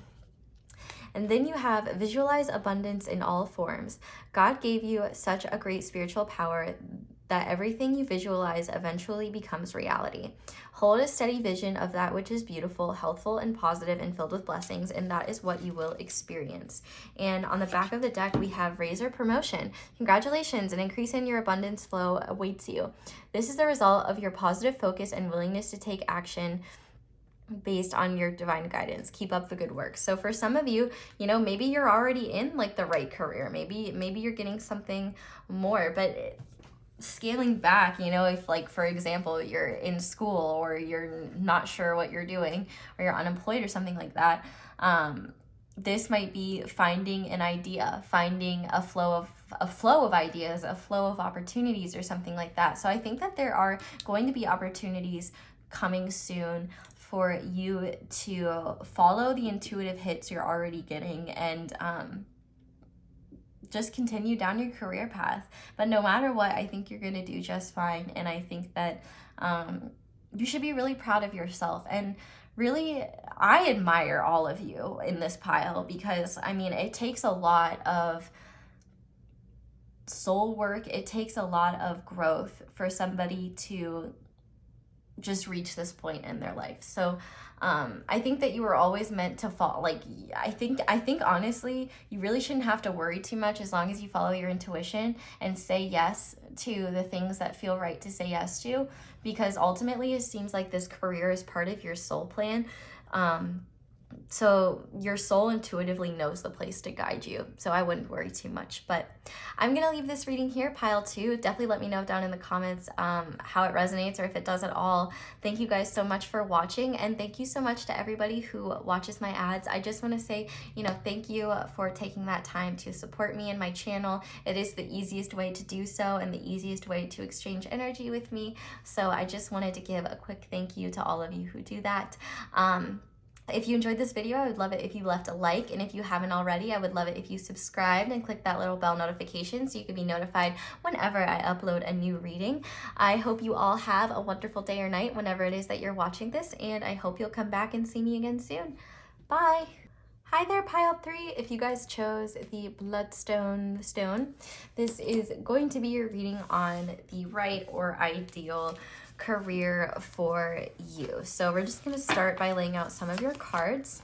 And then you have visualize abundance in all forms. God gave you such a great spiritual power that everything you visualize eventually becomes reality. Hold a steady vision of that which is beautiful, healthful, and positive, and filled with blessings, and that is what you will experience. And on the back of the deck, we have Razor Promotion. Congratulations, an increase in your abundance flow awaits you. This is the result of your positive focus and willingness to take action based on your divine guidance. Keep up the good work. So for some of you, you know, maybe you're already in like the right career. Maybe you're getting something more, but scaling back, you know, if like, for example, you're in school or you're not sure what you're doing or you're unemployed or something like that, this might be finding an idea, finding a flow of ideas, a flow of opportunities or something like that. So I think that there are going to be opportunities coming soon for you to follow the intuitive hits you're already getting and just continue down your career path. But no matter what, I think you're gonna do just fine. And I think that you should be really proud of yourself. And really, I admire all of you in this pile because, I mean, it takes a lot of soul work. It takes a lot of growth for somebody to just reach this point in their life. So I think that you were always meant to fall. Like, I think honestly, you really shouldn't have to worry too much as long as you follow your intuition and say yes to the things that feel right to say yes to, because ultimately it seems like this career is part of your soul plan. So your soul intuitively knows the place to guide you. So I wouldn't worry too much. But I'm going to leave this reading here, pile 2. Definitely let me know down in the comments how it resonates or if it does at all. Thank you guys so much for watching. And thank you so much to everybody who watches my ads. I just want to say, you know, thank you for taking that time to support me and my channel. It is the easiest way to do so and the easiest way to exchange energy with me. So I just wanted to give a quick thank you to all of you who do that. If you enjoyed this video, I would love it if you left a like, and if you haven't already, I would love it if you subscribed and click that little bell notification so you can be notified whenever I upload a new reading. I hope you all have a wonderful day or night whenever it is that you're watching this, and I hope you'll come back and see me again soon. Bye! Hi there, pile 3. If you guys chose the Bloodstone stone, this is going to be your reading on the right or ideal career for you. So we're just going to start by laying out some of your cards.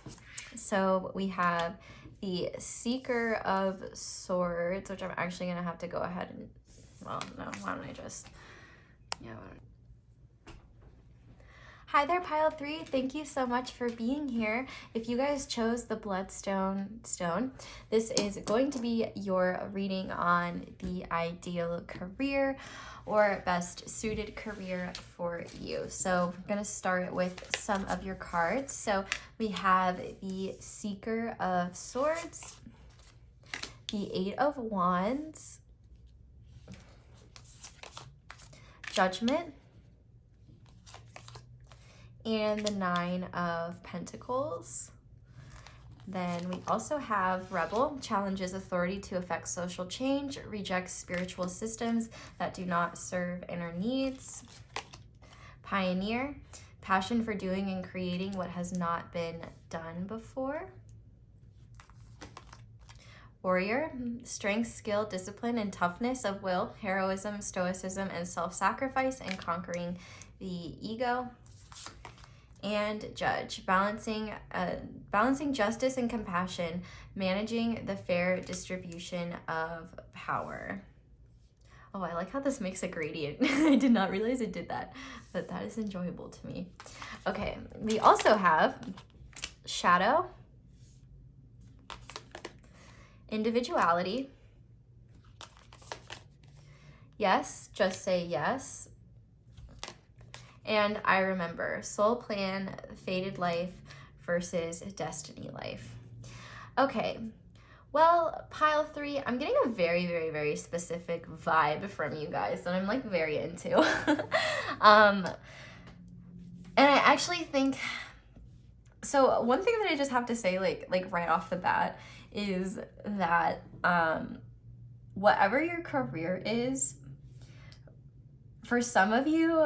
So we have the Seeker of Swords, which I'm actually going to have to go ahead and, well, no, why don't I just, yeah. Hi there, pile 3. Thank you so much for being here. If you guys chose the Bloodstone stone, this is going to be your reading on the ideal career or best suited career for you. So I'm going to start with some of your cards. So we have the Seeker of Swords, the 8 of Wands, Judgment, and the 9 of Pentacles. Then we also have Rebel, challenges authority to effect social change, rejects spiritual systems that do not serve inner needs. Pioneer, passion for doing and creating what has not been done before. Warrior, strength, skill, discipline, and toughness of will, heroism, stoicism, and self-sacrifice, and conquering the ego. And Judge, balancing justice and compassion, managing the fair distribution of power. Oh, I like how this makes a gradient. I did not realize it did that, but that is enjoyable to me. Okay, we also have Shadow, Individuality, Yes, just say yes, and I Remember, soul plan, fated life versus destiny life. Okay, well, pile 3, I'm getting a very, very, very specific vibe from you guys that I'm like very into. And I actually think So one thing that I just have to say, like right off the bat, is that whatever your career is, for some of you,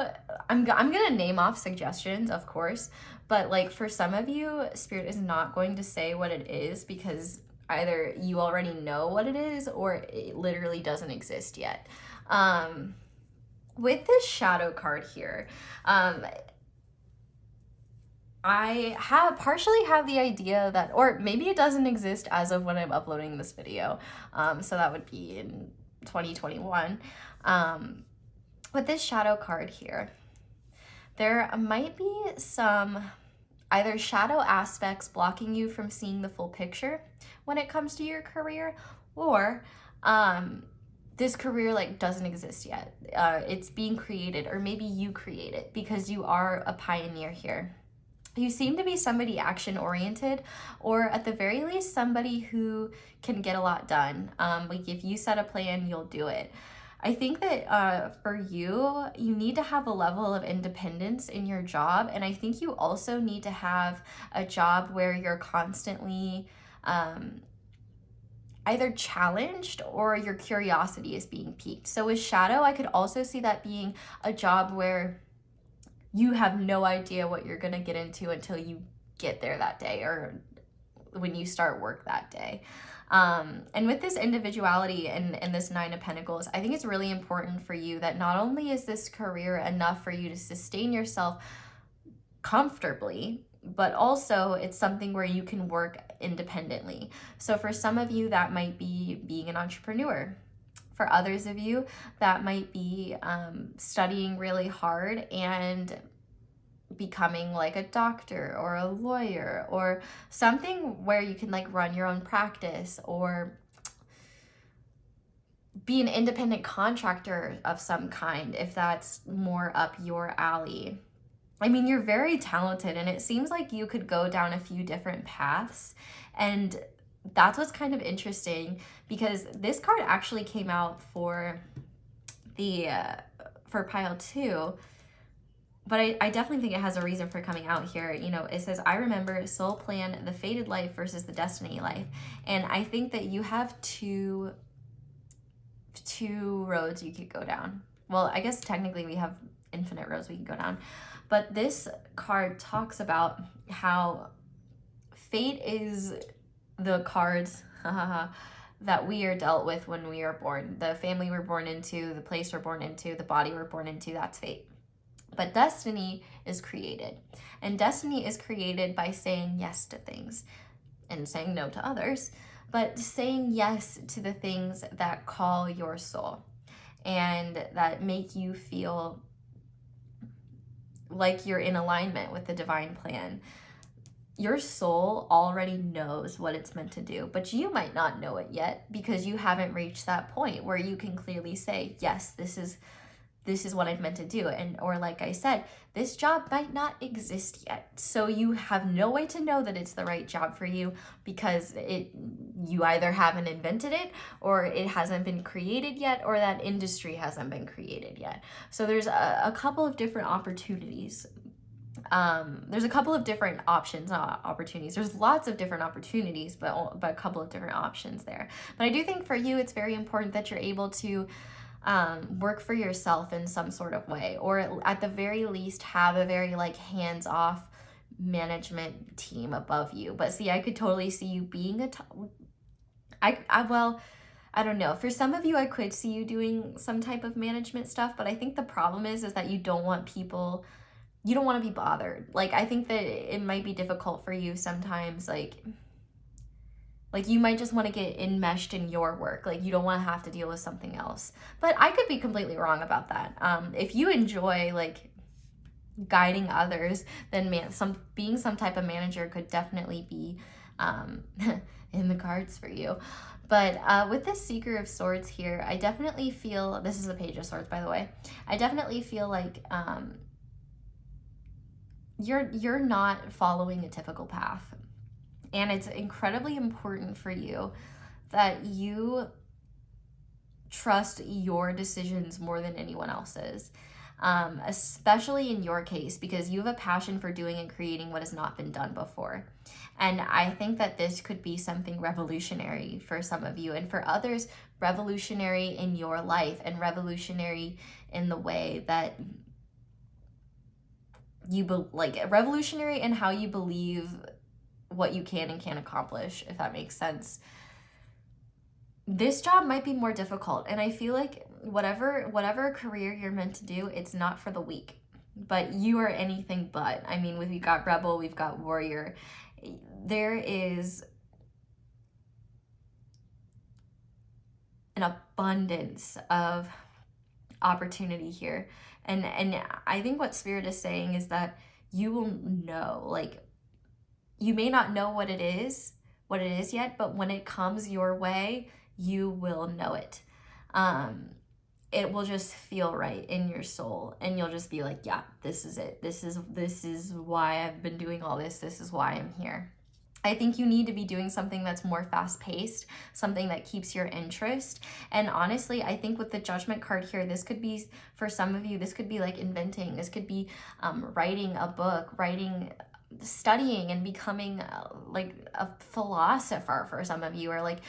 I'm gonna name off suggestions, of course, but like for some of you, Spirit is not going to say what it is because either you already know what it is or it literally doesn't exist yet. With this shadow card here, I partially have the idea that, or maybe it doesn't exist as of when I'm uploading this video. So that would be in 2021. With this shadow card here, there might be some either shadow aspects blocking you from seeing the full picture when it comes to your career, or this career like doesn't exist yet. It's being created, or maybe you create it because you are a pioneer here. You seem to be somebody action-oriented, or at the very least, somebody who can get a lot done. Like if you set a plan, you'll do it. I think that for you, you need to have a level of independence in your job, and I think you also need to have a job where you're constantly either challenged or your curiosity is being piqued. So with shadow, I could also see that being a job where you have no idea what you're gonna get into until you get there that day or when you start work that day. And with this individuality and this Nine of Pentacles, I think it's really important for you that not only is this career enough for you to sustain yourself comfortably, but also it's something where you can work independently. So for some of you, that might be being an entrepreneur. For others of you, that might be studying really hard and becoming like a doctor or a lawyer, or something where you can like run your own practice or be an independent contractor of some kind if that's more up your alley. I mean, you're very talented, and it seems like you could go down a few different paths, and that's what's kind of interesting, because this card actually came out for the for pile 2, but I definitely think it has a reason for coming out here. You know, it says, I remember soul plan, the fated life versus the destiny life. And I think that you have two roads you could go down. Well, I guess technically we have infinite roads we can go down. But this card talks about how fate is the cards that we are dealt with when we are born. The family we're born into, the place we're born into, the body we're born into, that's fate. But destiny is created. And destiny is created by saying yes to things and saying no to others, but saying yes to the things that call your soul and that make you feel like you're in alignment with the divine plan. Your soul already knows what it's meant to do, but you might not know it yet because you haven't reached that point where you can clearly say, yes, this is what I'm meant to do. And or like I said, this job might not exist yet. So you have no way to know that it's the right job for you because you either haven't invented it, or it hasn't been created yet, or that industry hasn't been created yet. So there's a couple of different opportunities. There's a couple of different options, not opportunities. There's lots of different opportunities, but a couple of different options there. But I do think for you, it's very important that you're able to work for yourself in some sort of way, or at the very least have a very like hands-off management team above you. But see, I could totally see you being well, I don't know. For some of you, I could see you doing some type of management stuff, but I think the problem is that you don't want to be bothered. Like, I think that it might be difficult for you sometimes, like you might just want to get enmeshed in your work. Like, you don't want to have to deal with something else. But I could be completely wrong about that. If you enjoy, like, guiding others, then being some type of manager could definitely be in the cards for you. But with this Seeker of Swords here, I definitely feel, this is the Page of Swords, by the way, I definitely feel like you're not following a typical path. And it's incredibly important for you that you trust your decisions more than anyone else's. especially in your case, because you have a passion for doing and creating what has not been done before. And I think that this could be something revolutionary for some of you, and for others, revolutionary in your life and revolutionary in the way that revolutionary in how you believe what you can and can't accomplish, if that makes sense. This job might be more difficult, and I feel like whatever career you're meant to do, it's not for the weak. But you are anything but. I mean, we've got rebel, we've got warrior. There is an abundance of opportunity here. And I think what Spirit is saying is that you will know, like, you may not know what it is yet, but when it comes your way, you will know it. It will just feel right in your soul, and you'll just be like, yeah, this is it. This is why I've been doing all this. This is why I'm here. I think you need to be doing something that's more fast-paced, something that keeps your interest. And honestly, I think with the Judgment card here, this could be, for some of you, this could be like inventing. This could be writing a book, studying and becoming like a philosopher for some of you, or like,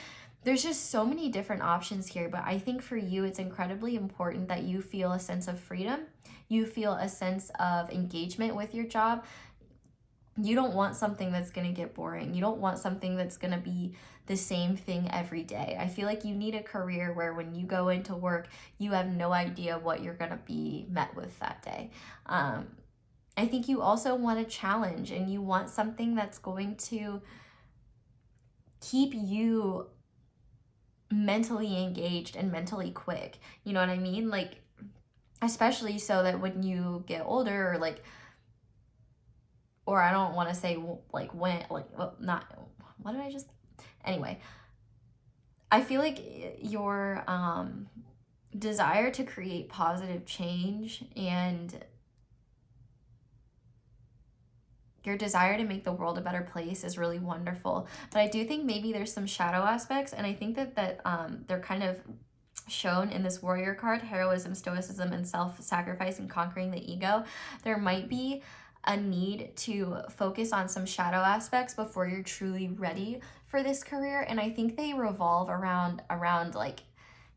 there's just so many different options here. But I think for you, it's incredibly important that you feel a sense of freedom. You feel a sense of engagement with your job. You don't want something that's going to get boring. You don't want something that's going to be the same thing every day. I feel like you need a career where when you go into work, you have no idea what you're going to be met with that day. I think you also want a challenge, and you want something that's going to keep you mentally engaged and mentally quick. You know what I mean? Like, especially so that when you get older, or I don't want to say like when, like, well, not, what did I just, anyway, I feel like your desire to create positive change and your desire to make the world a better place is really wonderful. But I do think maybe there's some shadow aspects, and I think that they're kind of shown in this warrior card: heroism, stoicism, and self-sacrifice and conquering the ego. There might be a need to focus on some shadow aspects before you're truly ready for this career, and I think they revolve around like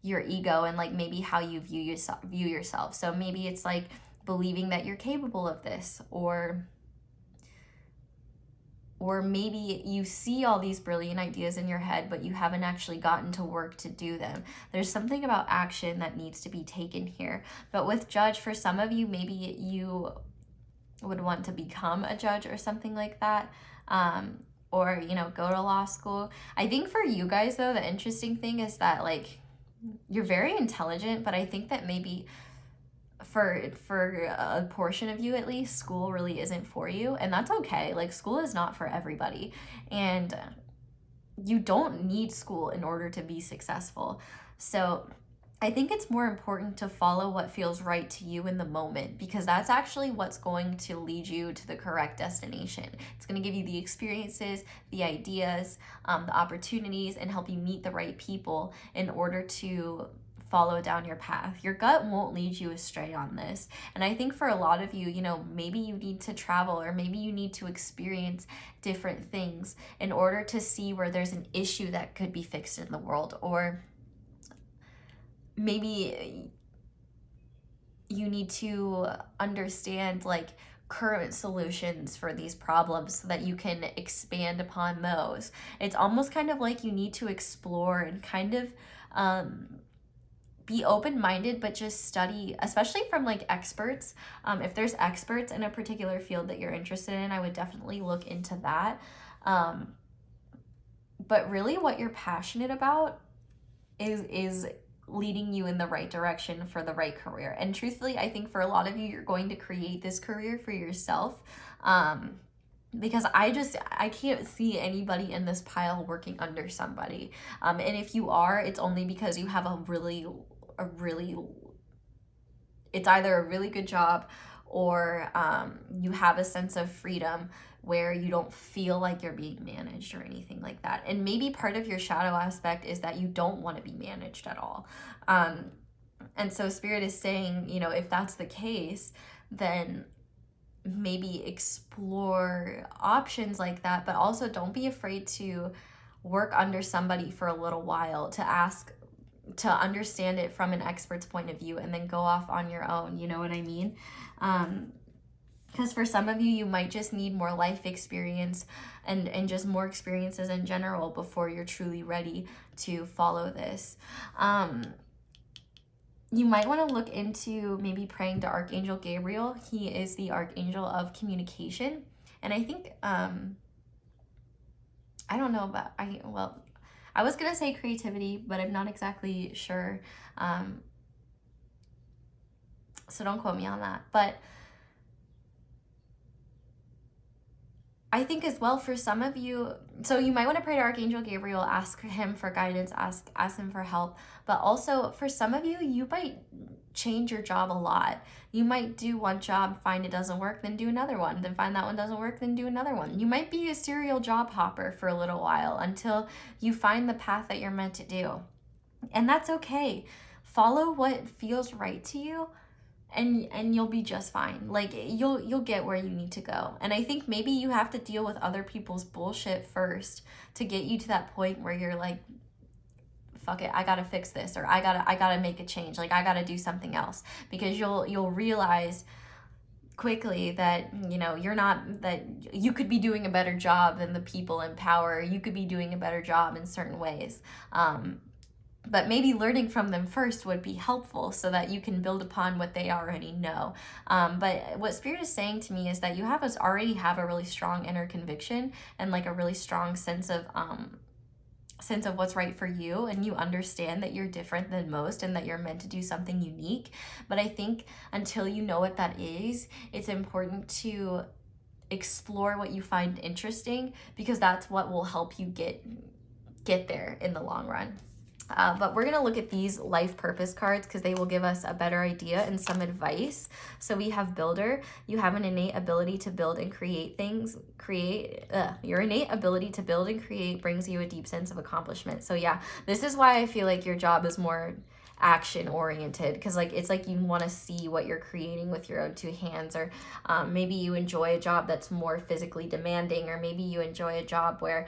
your ego and like maybe how you view yourself. So maybe it's like believing that you're capable of this, or maybe you see all these brilliant ideas in your head, but you haven't actually gotten to work to do them. There's something about action that needs to be taken here. But with Judge, for some of you, maybe you would want to become a judge or something like that, or, you know, go to law school. I think for you guys, though, the interesting thing is that, like, you're very intelligent, but I think that maybe for a portion of you at least, school really isn't for you, and that's okay. Like, school is not for everybody, and you don't need school in order to be successful. So I think it's more important to follow what feels right to you in the moment, because that's actually what's going to lead you to the correct destination. It's going to give you the experiences, the ideas, the opportunities, and help you meet the right people in order to follow down your path. Your gut won't lead you astray on this. And I think for a lot of you, you know, maybe you need to travel, or maybe you need to experience different things in order to see where there's an issue that could be fixed in the world, or maybe you need to understand like current solutions for these problems so that you can expand upon those. It's almost kind of like you need to explore and kind of be open-minded, but just study, especially from like experts. If there's experts in a particular field that you're interested in, I would definitely look into that. But really what you're passionate about is leading you in the right direction for the right career. And truthfully, I think for a lot of you, you're going to create this career for yourself. Because I can't see anybody in this pile working under somebody. And if you are, it's only because you have it's either a really good job, or you have a sense of freedom where you don't feel like you're being managed or anything like that. And maybe part of your shadow aspect is that you don't want to be managed at all. And so Spirit is saying, you know, if that's the case, then maybe explore options like that, but also don't be afraid to work under somebody for a little while to ask, to understand it from an expert's point of view, and then go off on your own. You know what I mean? Because for some of you, you might just need more life experience and just more experiences in general before you're truly ready to follow this. You might want to look into maybe praying to Archangel Gabriel. He is the archangel of communication. And I think, I don't know about, I was going to say creativity, but I'm not exactly sure. So don't quote me on that. But I think as well for some of you, so you might want to pray to Archangel Gabriel, ask him for guidance, ask him for help. But also for some of you, you might change your job a lot. You might do one job, find it doesn't work, then do another one, then find that one doesn't work, then do another one. You might be a serial job hopper for a little while until you find the path that you're meant to do. And that's okay. Follow what feels right to you. And you'll be just fine. Like you'll get where you need to go. And I think maybe you have to deal with other people's bullshit first to get you to that point where you're like, fuck it, I gotta fix this, or I gotta make a change. Like I gotta do something else, because you'll realize quickly that, you know, that you could be doing a better job than the people in power. You could be doing a better job in certain ways. But maybe learning from them first would be helpful so that you can build upon what they already know. But what Spirit is saying to me is that you already have a really strong inner conviction and like a really strong sense of what's right for you, and you understand that you're different than most and that you're meant to do something unique. But I think until you know what that is, it's important to explore what you find interesting, because that's what will help you get there in the long run. But we're going to look at these life purpose cards because they will give us a better idea and some advice. So we have Builder. You have an innate ability to build and create things. Your innate ability to build and create brings you a deep sense of accomplishment. So yeah, this is why I feel like your job is more action oriented, because like it's like you want to see what you're creating with your own two hands, or maybe you enjoy a job that's more physically demanding, or maybe you enjoy a job where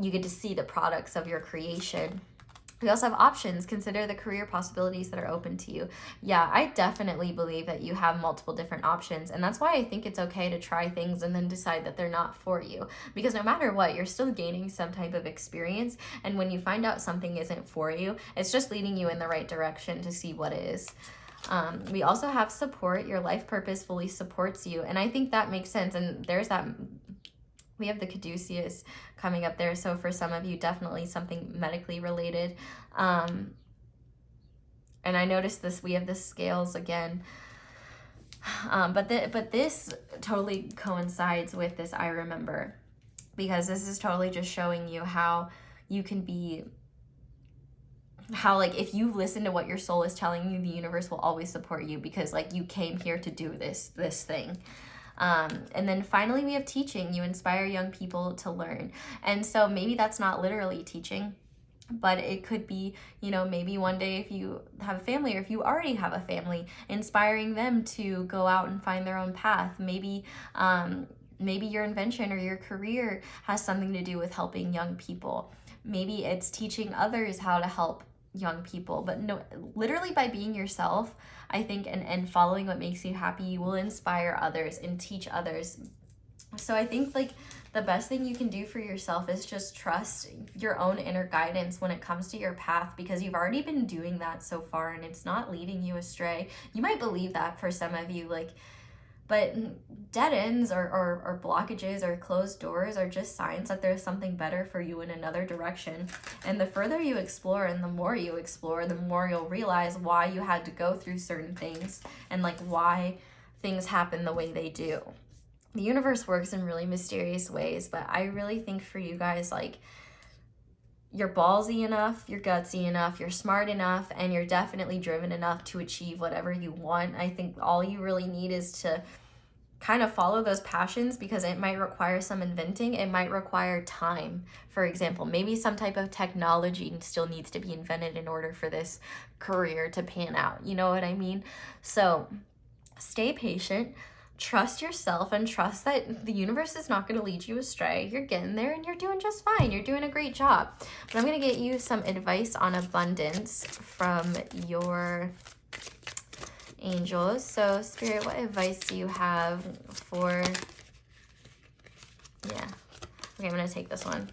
you get to see the products of your creation. We also have options. Consider the career possibilities that are open to you. Yeah, I definitely believe that you have multiple different options, and that's why I think it's okay to try things and then decide that they're not for you, because no matter what, you're still gaining some type of experience, and when you find out something isn't for you, it's just leading you in the right direction to see what is. We also have support. Your life purpose fully supports you, and I think that makes sense. And there's that. We have the caduceus coming up there. So for some of you, definitely something medically related. And I noticed this, we have the scales again. But this totally coincides with this I remember, because this is totally just showing you how you can be, how like if you listen to what your soul is telling you, the universe will always support you, because like you came here to do this thing. And then finally we have teaching. You inspire young people to learn. And so maybe that's not literally teaching, but it could be, you know, maybe one day if you have a family, or if you already have a family, inspiring them to go out and find their own path. Maybe your invention or your career has something to do with helping young people. Maybe it's teaching others how to help young people. But no, literally by being yourself, I think, and following what makes you happy, you will inspire others and teach others. So I think like the best thing you can do for yourself is just trust your own inner guidance when it comes to your path, because you've already been doing that so far and it's not leading you astray. You might believe that for some of you, like, but dead ends or blockages or closed doors are just signs that there's something better for you in another direction. And the further you explore and the more you explore, the more you'll realize why you had to go through certain things and like why things happen the way they do. The universe works in really mysterious ways, but I really think for you guys, like, you're ballsy enough, you're gutsy enough, you're smart enough, and you're definitely driven enough to achieve whatever you want. I think all you really need is to kind of follow those passions, because it might require some inventing. It might require time. For example, maybe some type of technology still needs to be invented in order for this career to pan out. You know what I mean? So stay patient, trust yourself, and trust that the universe is not going to lead you astray. You're getting there and you're doing just fine. You're doing a great job. But I'm going to get you some advice on abundance from your angels. So Spirit, what advice do you have for, okay, I'm going to take this one.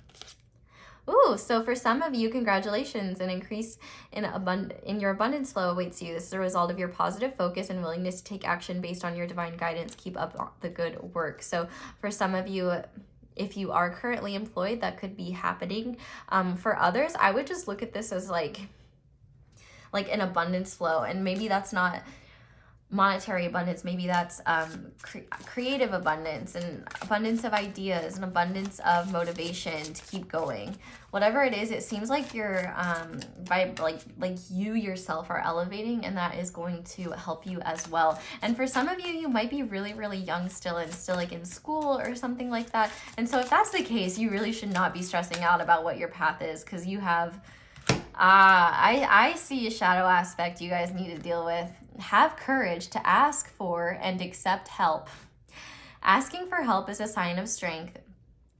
Ooh, so for some of you, congratulations, an increase in your abundance flow awaits you. This is a result of your positive focus and willingness to take action based on your divine guidance. Keep up the good work. So for some of you, if you are currently employed, that could be happening. For others, I would just look at this as like an abundance flow, and maybe that's not monetary abundance. Maybe that's creative abundance, and abundance of ideas, and abundance of motivation to keep going. Whatever it is, it seems like you're like you yourself are elevating, and that is going to help you as well. And for some of you, you might be really, really young still, and still like in school or something like that. And so if that's the case, you really should not be stressing out about what your path is, because you have I see a shadow aspect you guys need to deal with. Have courage to ask for and accept help. Asking for help is a sign of strength,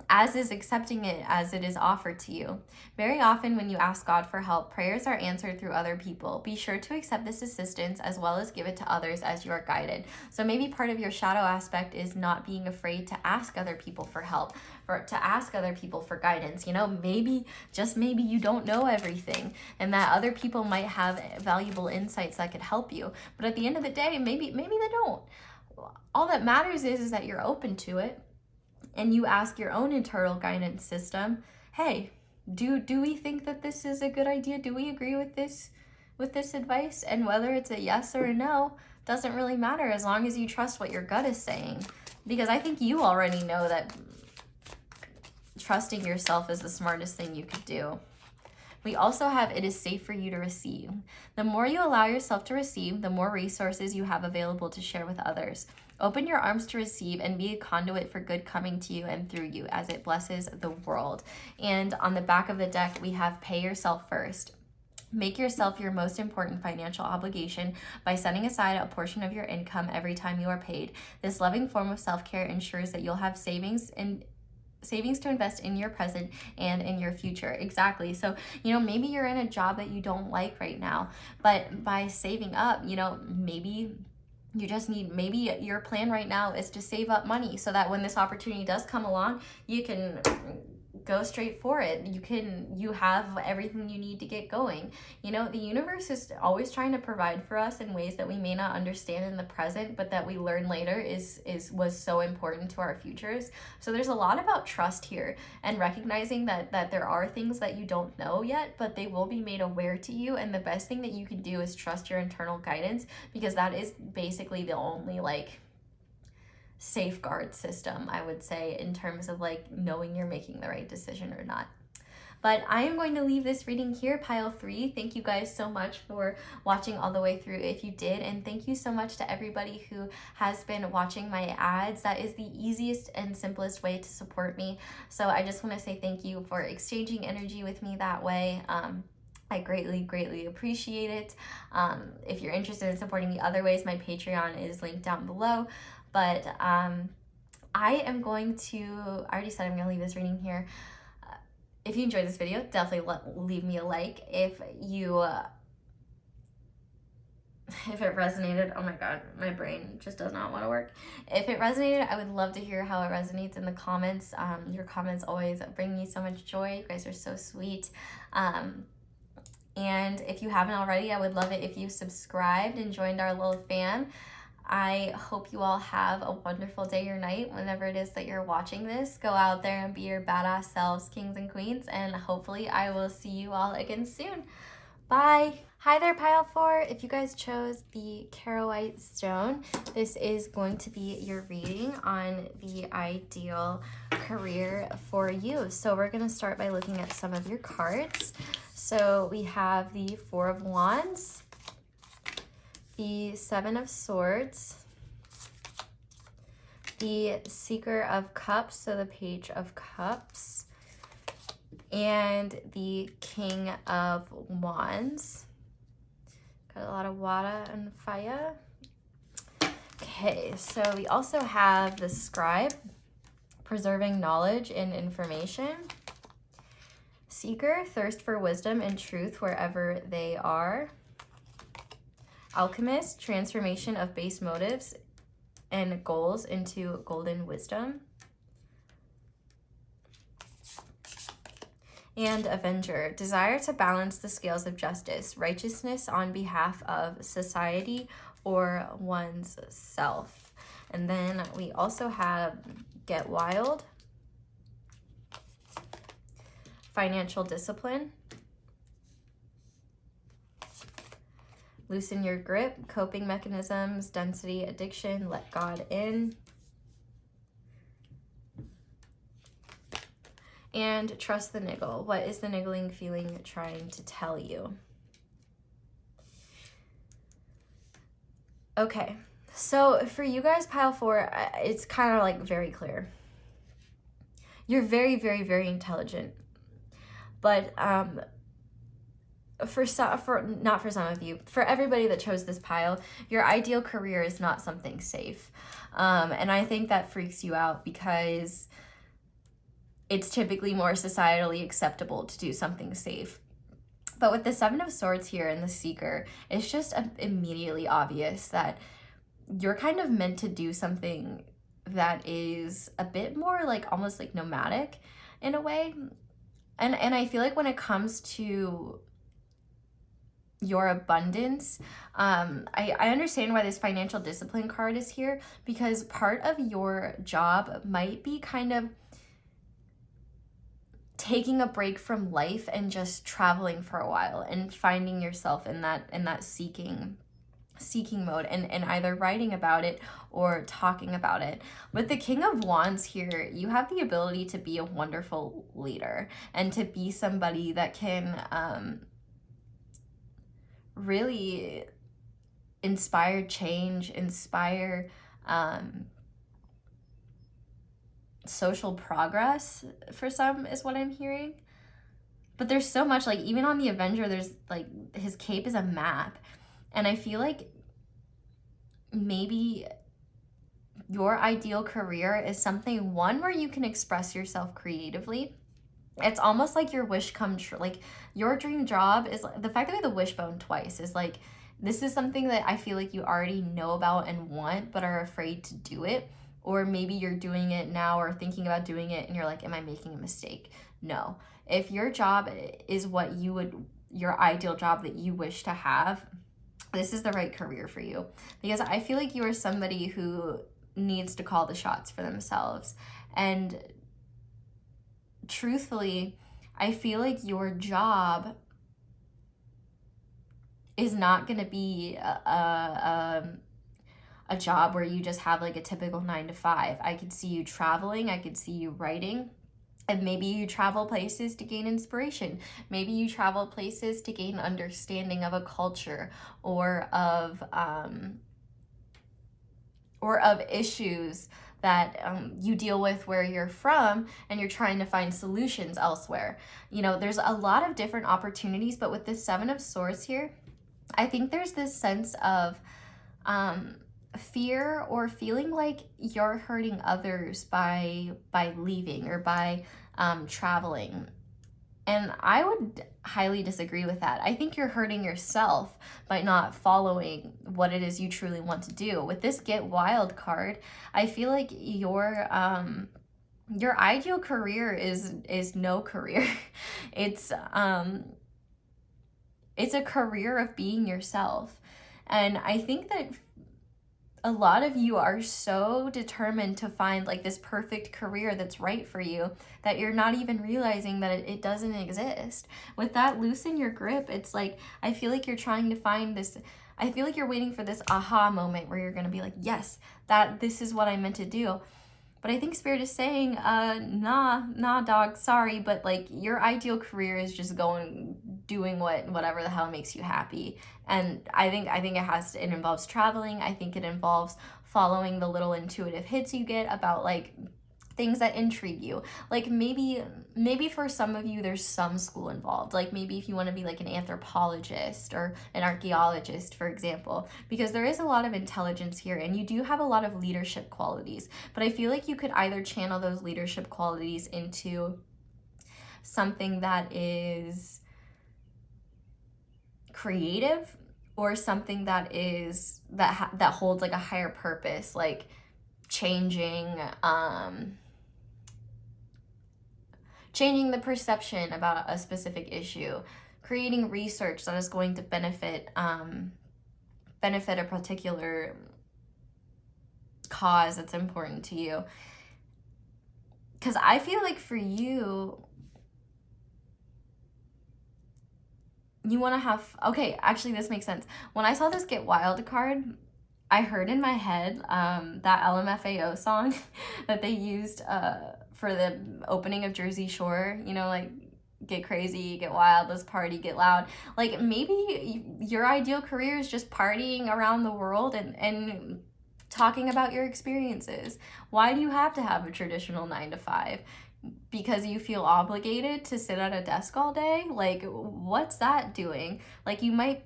as is accepting it as it is offered to you. Very often when you ask God for help, prayers are answered through other people. Be sure to accept this assistance as well as give it to others as you are guided. So maybe part of your shadow aspect is not being afraid to ask other people for help, or to ask other people for guidance. You know, maybe, just maybe, you don't know everything, and that other people might have valuable insights that could help you. But at the end of the day, maybe they don't. All that matters is that you're open to it, and you ask your own internal guidance system, hey, do we think that this is a good idea? Do we agree with this advice? And whether it's a yes or a no doesn't really matter, as long as you trust what your gut is saying. Because I think you already know that trusting yourself is the smartest thing you could do. We also have, it is safe for you to receive. The more you allow yourself to receive, the more resources you have available to share with others. Open your arms to receive and be a conduit for good coming to you and through you as it blesses the world. And on the back of the deck, we have pay yourself first. Make yourself your most important financial obligation by setting aside a portion of your income every time you are paid. This loving form of self-care ensures that you'll have savings to invest in your present and in your future. Exactly. So, you know, maybe you're in a job that you don't like right now, but by saving up, you know, maybe you just need, maybe your plan right now is to save up money so that when this opportunity does come along, you can go straight for it. You have everything you need to get going. You know, the universe is always trying to provide for us in ways that we may not understand in the present, but that we learn later was so important to our futures. So there's a lot about trust here, and recognizing that there are things that you don't know yet, but they will be made aware to you. And the best thing that you can do is trust your internal guidance, because that is basically the only safeguard system, I would say, in terms of knowing you're making the right decision or not. But I am going to leave this reading here, pile 3. Thank you guys so much for watching all the way through if you did, and thank you so much to everybody who has been watching my ads. That is the easiest and simplest way to support me. So I just want to say thank you for exchanging energy with me that way. I greatly appreciate it. If you're interested in supporting me other ways, my Patreon is linked down below. But I am going to, I already said I'm going to leave this reading here. If you enjoyed this video, definitely leave me a like. If it resonated, oh my god, my brain just does not want to work. If it resonated, I would love to hear how it resonates in the comments. Your comments always bring me so much joy. You guys are so sweet. And if you haven't already, I would love it if you subscribed and joined our little fam. I hope you all have a wonderful day or night whenever it is that you're watching this. Go out there and be your badass selves, kings and queens, and hopefully I will see you all again soon. Bye! Hi there, pile 4. If you guys chose the Charoite stone, this is going to be your reading on the ideal career for you. So we're going to start by looking at some of your cards. So we have the 4 of Wands, the 7 of Swords, the Seeker of Cups, so the Page of Cups, and the King of Wands. Got a lot of water and fire. Okay, so we also have the Scribe, preserving knowledge and information. Seeker, thirst for wisdom and truth wherever they are. Alchemist, transformation of base motives and goals into golden wisdom. And Avenger, desire to balance the scales of justice, righteousness on behalf of society or one's self. And then we also have Get Wild, financial discipline, loosen your grip, coping mechanisms, density, addiction, let God in, and trust the niggle. What is the niggling feeling trying to tell you? Okay, so for you guys, pile 4, it's kind of like very clear. You're very, very, very intelligent. But not for some of you, for everybody that chose this pile, your ideal career is not something safe. And I think that freaks you out because it's typically more societally acceptable to do something safe. But with the Seven of Swords here and the Seeker, it's just immediately obvious that you're kind of meant to do something that is a bit more like almost like nomadic in a way. And I feel like when it comes to your abundance, I understand why this financial discipline card is here, because part of your job might be kind of taking a break from life and just traveling for a while and finding yourself in that seeking mode and either writing about it or talking about it. With the King of Wands here, you have the ability to be a wonderful leader and to be somebody that can really inspire change, inspire social progress for some is what I'm hearing. But there's so much, like even on the Avenger, there's like his cape is a map, and I feel like maybe your ideal career is something, one, where you can express yourself creatively. It's almost like your wish come true. Like your dream job is the fact that we have the wishbone twice is like, this is something that I feel like you already know about and want, but are afraid to do it. Or maybe you're doing it now or thinking about doing it and you're like, am I making a mistake? No. If your job is what your ideal job that you wish to have, this is the right career for you. Because I feel like you are somebody who needs to call the shots for themselves. And truthfully, I feel like your job is not going to be a job where you just have like a typical 9 to 5. I could see you traveling. I could see you writing. And maybe you travel places to gain inspiration. Maybe you travel places to gain understanding of a culture or of issues that you deal with where you're from, and you're trying to find solutions elsewhere. You know, there's a lot of different opportunities, but with this Seven of Swords here, I think there's this sense of fear or feeling like you're hurting others by leaving or by traveling. And I would highly disagree with that. I think you're hurting yourself by not following what it is you truly want to do. With this Get Wild card, I feel like your ideal career is no career. It's a career of being yourself. And I think that a lot of you are so determined to find like this perfect career that's right for you that you're not even realizing that it doesn't exist. With that loosen your grip, it's like, I feel like you're trying to find this, I feel like you're waiting for this aha moment where you're going to be like, yes, this is what I meant to do. But I think Spirit is saying, nah, dog, sorry, but like your ideal career is just doing whatever the hell makes you happy. And I think it involves traveling. I think it involves following the little intuitive hits you get about like things that intrigue you. Like maybe for some of you there's some school involved. Like maybe if you want to be like an anthropologist or an archaeologist, for example, because there is a lot of intelligence here and you do have a lot of leadership qualities. But I feel like you could either channel those leadership qualities into something that is creative or something that is that holds like a higher purpose, like changing the perception about a specific issue, creating research that is going to benefit a particular cause that's important to you. Because I feel like for you, you want to have, okay, actually this makes sense. When I saw this Get Wild card, I heard in my head that LMFAO song that they used for the opening of Jersey Shore, you know, like get crazy, get wild, let's party, get loud. Like maybe your ideal career is just partying around the world and talking about your experiences. Why do you have to have a traditional 9 to 5? Because you feel obligated to sit at a desk all day? Like, what's that doing? Like, you might,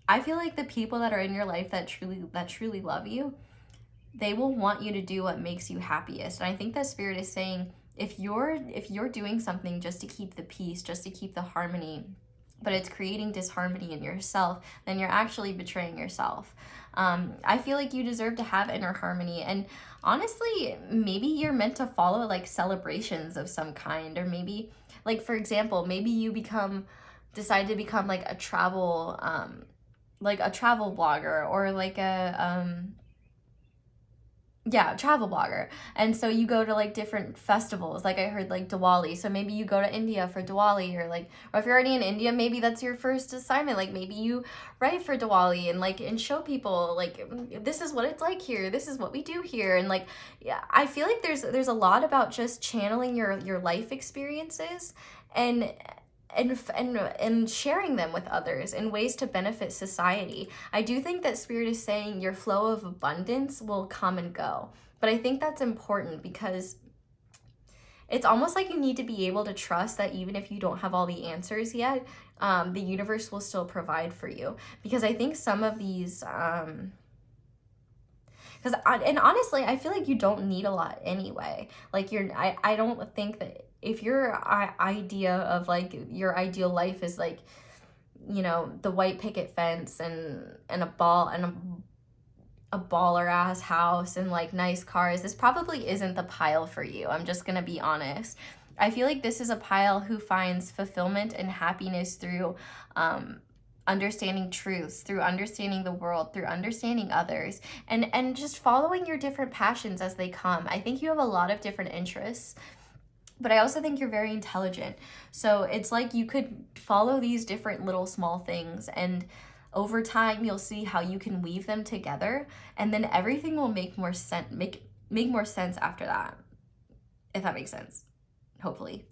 I feel like the people that are in your life that truly love you, they will want you to do what makes you happiest. And I think that Spirit is saying, if you're doing something just to keep the peace, just to keep the harmony, but it's creating disharmony in yourself, then you're actually betraying yourself. I feel like you deserve to have inner harmony. And honestly, maybe you're meant to follow like celebrations of some kind, or maybe, like, for example, maybe you decide to become like a travel blogger, or like a travel blogger. And so you go to like different festivals, like I heard like Diwali. So maybe you go to India for Diwali, or if you're already in India, maybe that's your first assignment. Like maybe you write for Diwali and show people like, this is what it's like here, this is what we do here. And like, yeah, I feel like there's a lot about just channeling your life experiences and sharing them with others in ways to benefit society. I do think that Spirit is saying your flow of abundance will come and go. But I think that's important because it's almost like you need to be able to trust that even if you don't have all the answers yet, the universe will still provide for you. Because I think some of these, and honestly, I feel like you don't need a lot anyway. Like I don't think that if your idea of like your ideal life is like, you know, the white picket fence and a baller ass house and like nice cars, this probably isn't the pile for you. I'm just gonna be honest. I feel like this is a pile who finds fulfillment and happiness through understanding truths, through understanding the world, through understanding others, and just following your different passions as they come. I think you have a lot of different interests, but I also think you're very intelligent. So it's like you could follow these different little small things, and over time you'll see how you can weave them together, and then everything will make more sense after that. If that makes sense. Hopefully.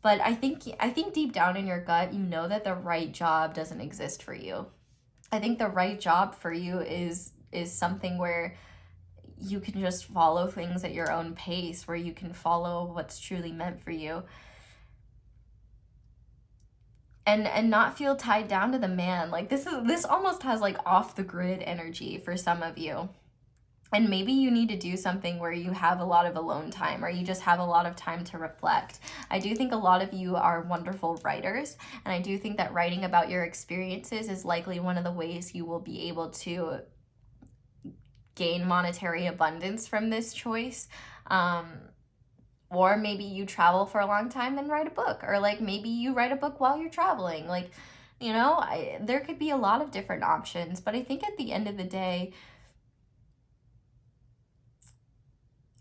But I think deep down in your gut, you know that the right job doesn't exist for you. I think the right job for you is something where you can just follow things at your own pace, where you can follow what's truly meant for you. And not feel tied down to the man. Like this almost has like off the grid energy for some of you. And maybe you need to do something where you have a lot of alone time, or you just have a lot of time to reflect. I do think a lot of you are wonderful writers, and I do think that writing about your experiences is likely one of the ways you will be able to gain monetary abundance from this choice. Or maybe you travel for a long time and write a book, or like maybe you write a book while you're traveling. Like, you know, there could be a lot of different options, but I think at the end of the day,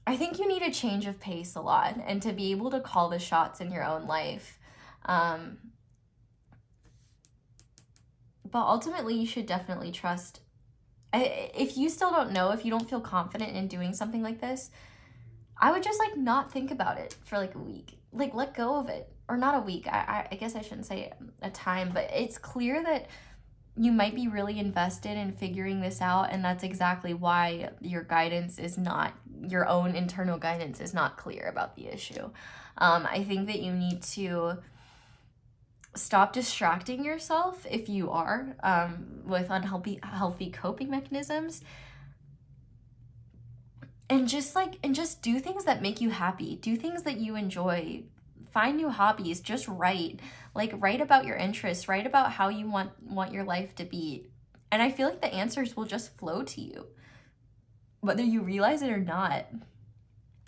I think you need a change of pace a lot, and to be able to call the shots in your own life. But ultimately, you should definitely trust. If you still don't know, if you don't feel confident in doing something like this, I would just like not think about it for like a week. Like let go of it. Or not a week. I guess I shouldn't say a time, but it's clear that you might be really invested in figuring this out, and that's exactly why your guidance is not, your own internal guidance is not clear about the issue. I think that you need to stop distracting yourself if you are with healthy coping mechanisms, and just do things that make you happy. Do things that you enjoy. Find new hobbies. Just write. Like write about your interests. Write about how you want your life to be. And I feel like the answers will just flow to you, whether you realize it or not.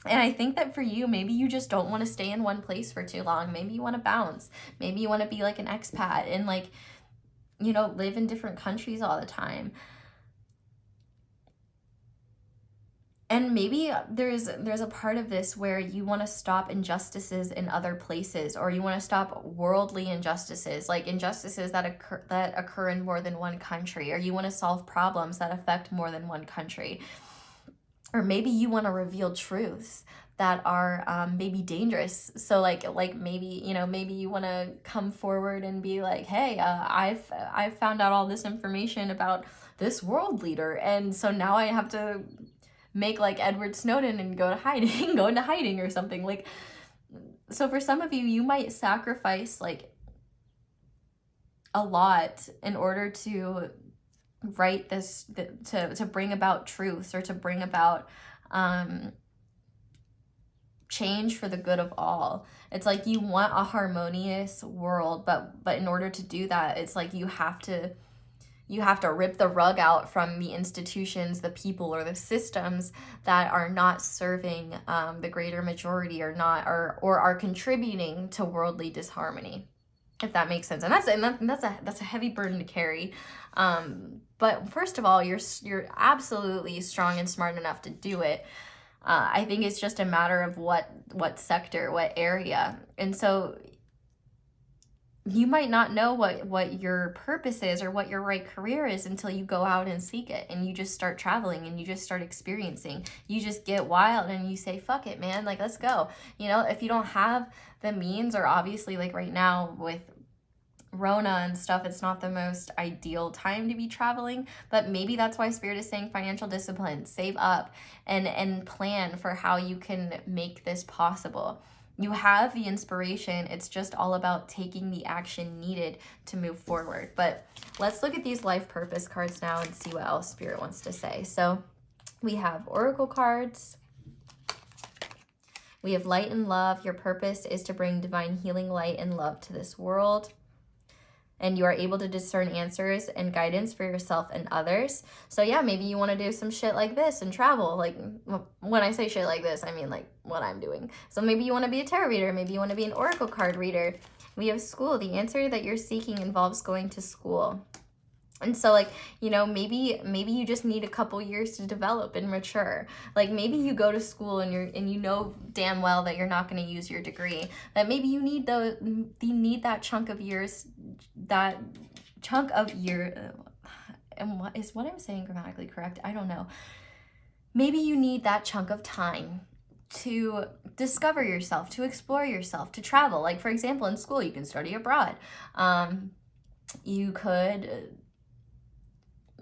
And I think that for you, maybe you just don't want to stay in one place for too long. Maybe you want to bounce. Maybe you want to be like an expat and like, you know, live in different countries all the time. And maybe there's a part of this where you want to stop injustices in other places, or you want to stop worldly injustices, like injustices that occur in more than one country, or you want to solve problems that affect more than one country. Or maybe you want to reveal truths that are maybe dangerous. So like maybe, you know, maybe you want to come forward and be like, hey, I've found out all this information about this world leader, and so now I have to make like Edward Snowden and go into hiding or something. Like, so for some of you, you might sacrifice like a lot in order to write this, to bring about truths, or to bring about change for the good of all. It's like you want a harmonious world, but in order to do that, it's like you have to rip the rug out from the institutions, the people, or the systems that are not serving the greater majority, or are contributing to worldly disharmony, if that makes sense. And that's a heavy burden to carry. But first of all, you're absolutely strong and smart enough to do it. I think it's just a matter of what sector, what area. And so you might not know what your purpose is or what your right career is until you go out and seek it, and you just start traveling and you just start experiencing. You just get wild and you say, fuck it, man, like, let's go. You know, if you don't have the means, or obviously like right now with Rona and stuff, it's not the most ideal time to be traveling, but maybe that's why Spirit is saying financial discipline, save up, and plan for how you can make this possible. You have the inspiration. It's just all about taking the action needed to move forward. But let's look at these life purpose cards now and see what else Spirit wants to say. So we have Oracle cards. We have light and love. Your purpose is to bring divine healing, light, and love to this world. And you are able to discern answers and guidance for yourself and others. So yeah, maybe you want to do some shit like this and travel. Like, when I say shit like this, I mean like what I'm doing. So maybe you want to be a tarot reader. Maybe you want to be an oracle card reader. We have school. The answer that you're seeking involves going to school. And so like, you know, maybe you just need a couple years to develop and mature. Like maybe you go to school and you know damn well that you're not going to use your degree. That maybe you need that chunk of years, and what I'm saying grammatically correct? I don't know. Maybe you need that chunk of time to discover yourself, to explore yourself, to travel. Like for example, in school, you can study abroad.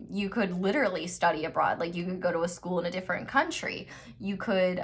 You could literally study abroad. Like you could go to a school in a different country. You could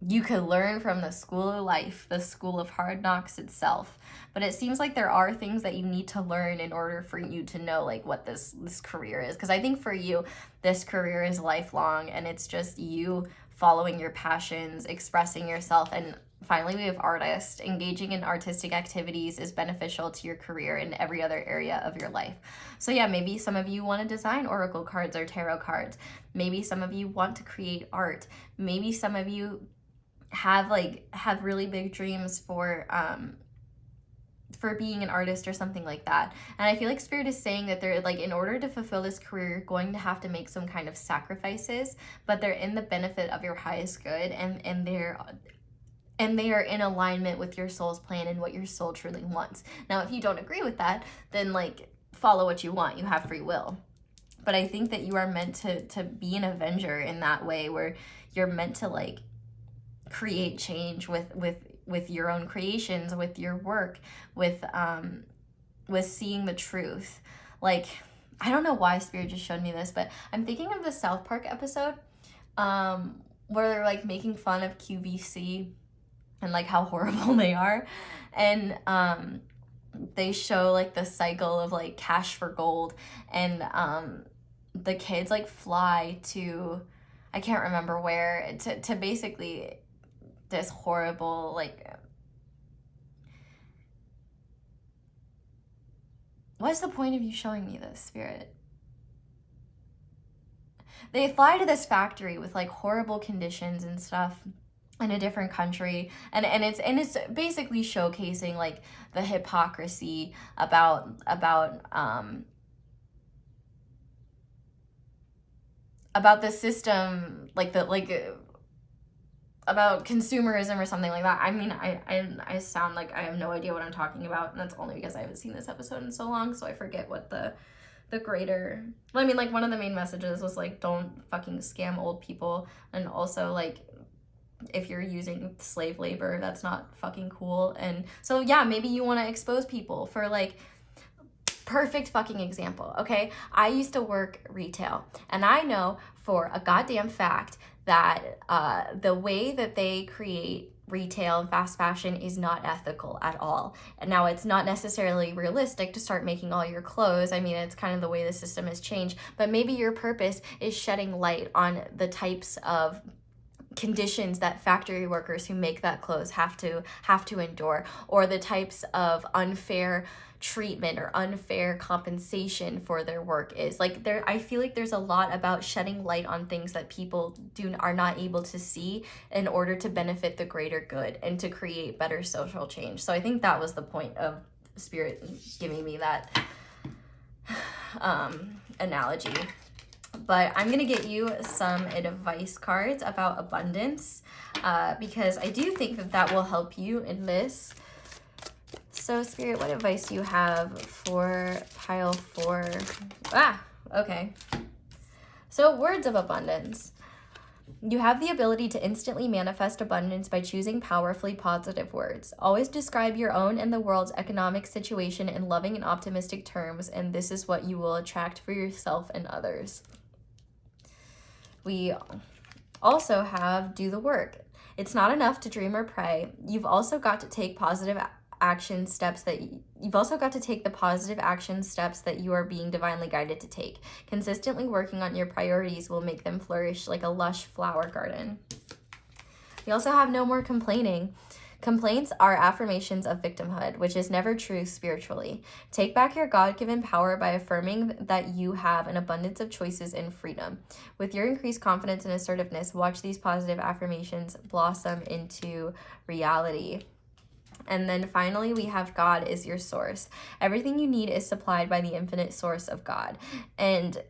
learn from the school of life, the school of hard knocks itself. But it seems like there are things that you need to learn in order for you to know like what this career is. Because I think for you, this career is lifelong, and it's just you following your passions, expressing yourself. And finally, we have artist. Engaging in artistic activities is beneficial to your career in every other area of your life. So yeah, maybe some of you want to design oracle cards or tarot cards. Maybe some of you want to create art. Maybe some of you have really big dreams for being an artist or something like that. And I feel like Spirit is saying that they're like, in order to fulfill this career, you're going to have to make some kind of sacrifices, but they're in the benefit of your highest good, and they are in alignment with your soul's plan and what your soul truly wants. Now, if you don't agree with that, then like follow what you want. You have free will. But I think that you are meant to be an avenger in that way, where you're meant to like create change with your own creations, with your work, with seeing the truth. Like, I don't know why Spirit just showed me this, but I'm thinking of the South Park episode where they're like making fun of QVC and like how horrible they are. And they show like the cycle of like cash for gold, and the kids like fly to, I can't remember where, to basically this horrible like, what's the point of you showing me this, Spirit? They fly to this factory with like horrible conditions and stuff in a different country, and it's basically showcasing like the hypocrisy about the system, like about consumerism or something like that. I mean, I sound like I have no idea what I'm talking about, and that's only because I haven't seen this episode in so long, so I forget what the greater, I mean, like one of the main messages was like, don't fucking scam old people, and also like if you're using slave labor, that's not fucking cool. And so yeah, maybe you want to expose people for like, perfect fucking example, okay? I used to work retail, and I know for a goddamn fact that the way that they create retail and fast fashion is not ethical at all. And now it's not necessarily realistic to start making all your clothes. I mean, it's kind of the way the system has changed, but maybe your purpose is shedding light on the types of conditions that factory workers who make that clothes have to endure, or the types of unfair treatment or unfair compensation for their work is. Like, there, I feel like there's a lot about shedding light on things that people are not able to see in order to benefit the greater good and to create better social change. So I think that was the point of Spirit giving me that analogy. But I'm going to get you some advice cards about abundance because I do think that that will help you in this. So, Spirit, what advice do you have for pile 4? Okay. So, words of abundance. You have the ability to instantly manifest abundance by choosing powerfully positive words. Always describe your own and the world's economic situation in loving and optimistic terms, and this is what you will attract for yourself and others. We also have do the work. It's not enough to dream or pray. You've also got to take positive action steps that you've also got to take the positive action steps that you are being divinely guided to take. Consistently working on your priorities will make them flourish like a lush flower garden. We also have no more complaining. Complaints are affirmations of victimhood, which is never true spiritually. Take back your God-given power by affirming that you have an abundance of choices and freedom. With your increased confidence and assertiveness, watch these positive affirmations blossom into reality. And then finally, we have God is your source. Everything you need is supplied by the infinite source of God. And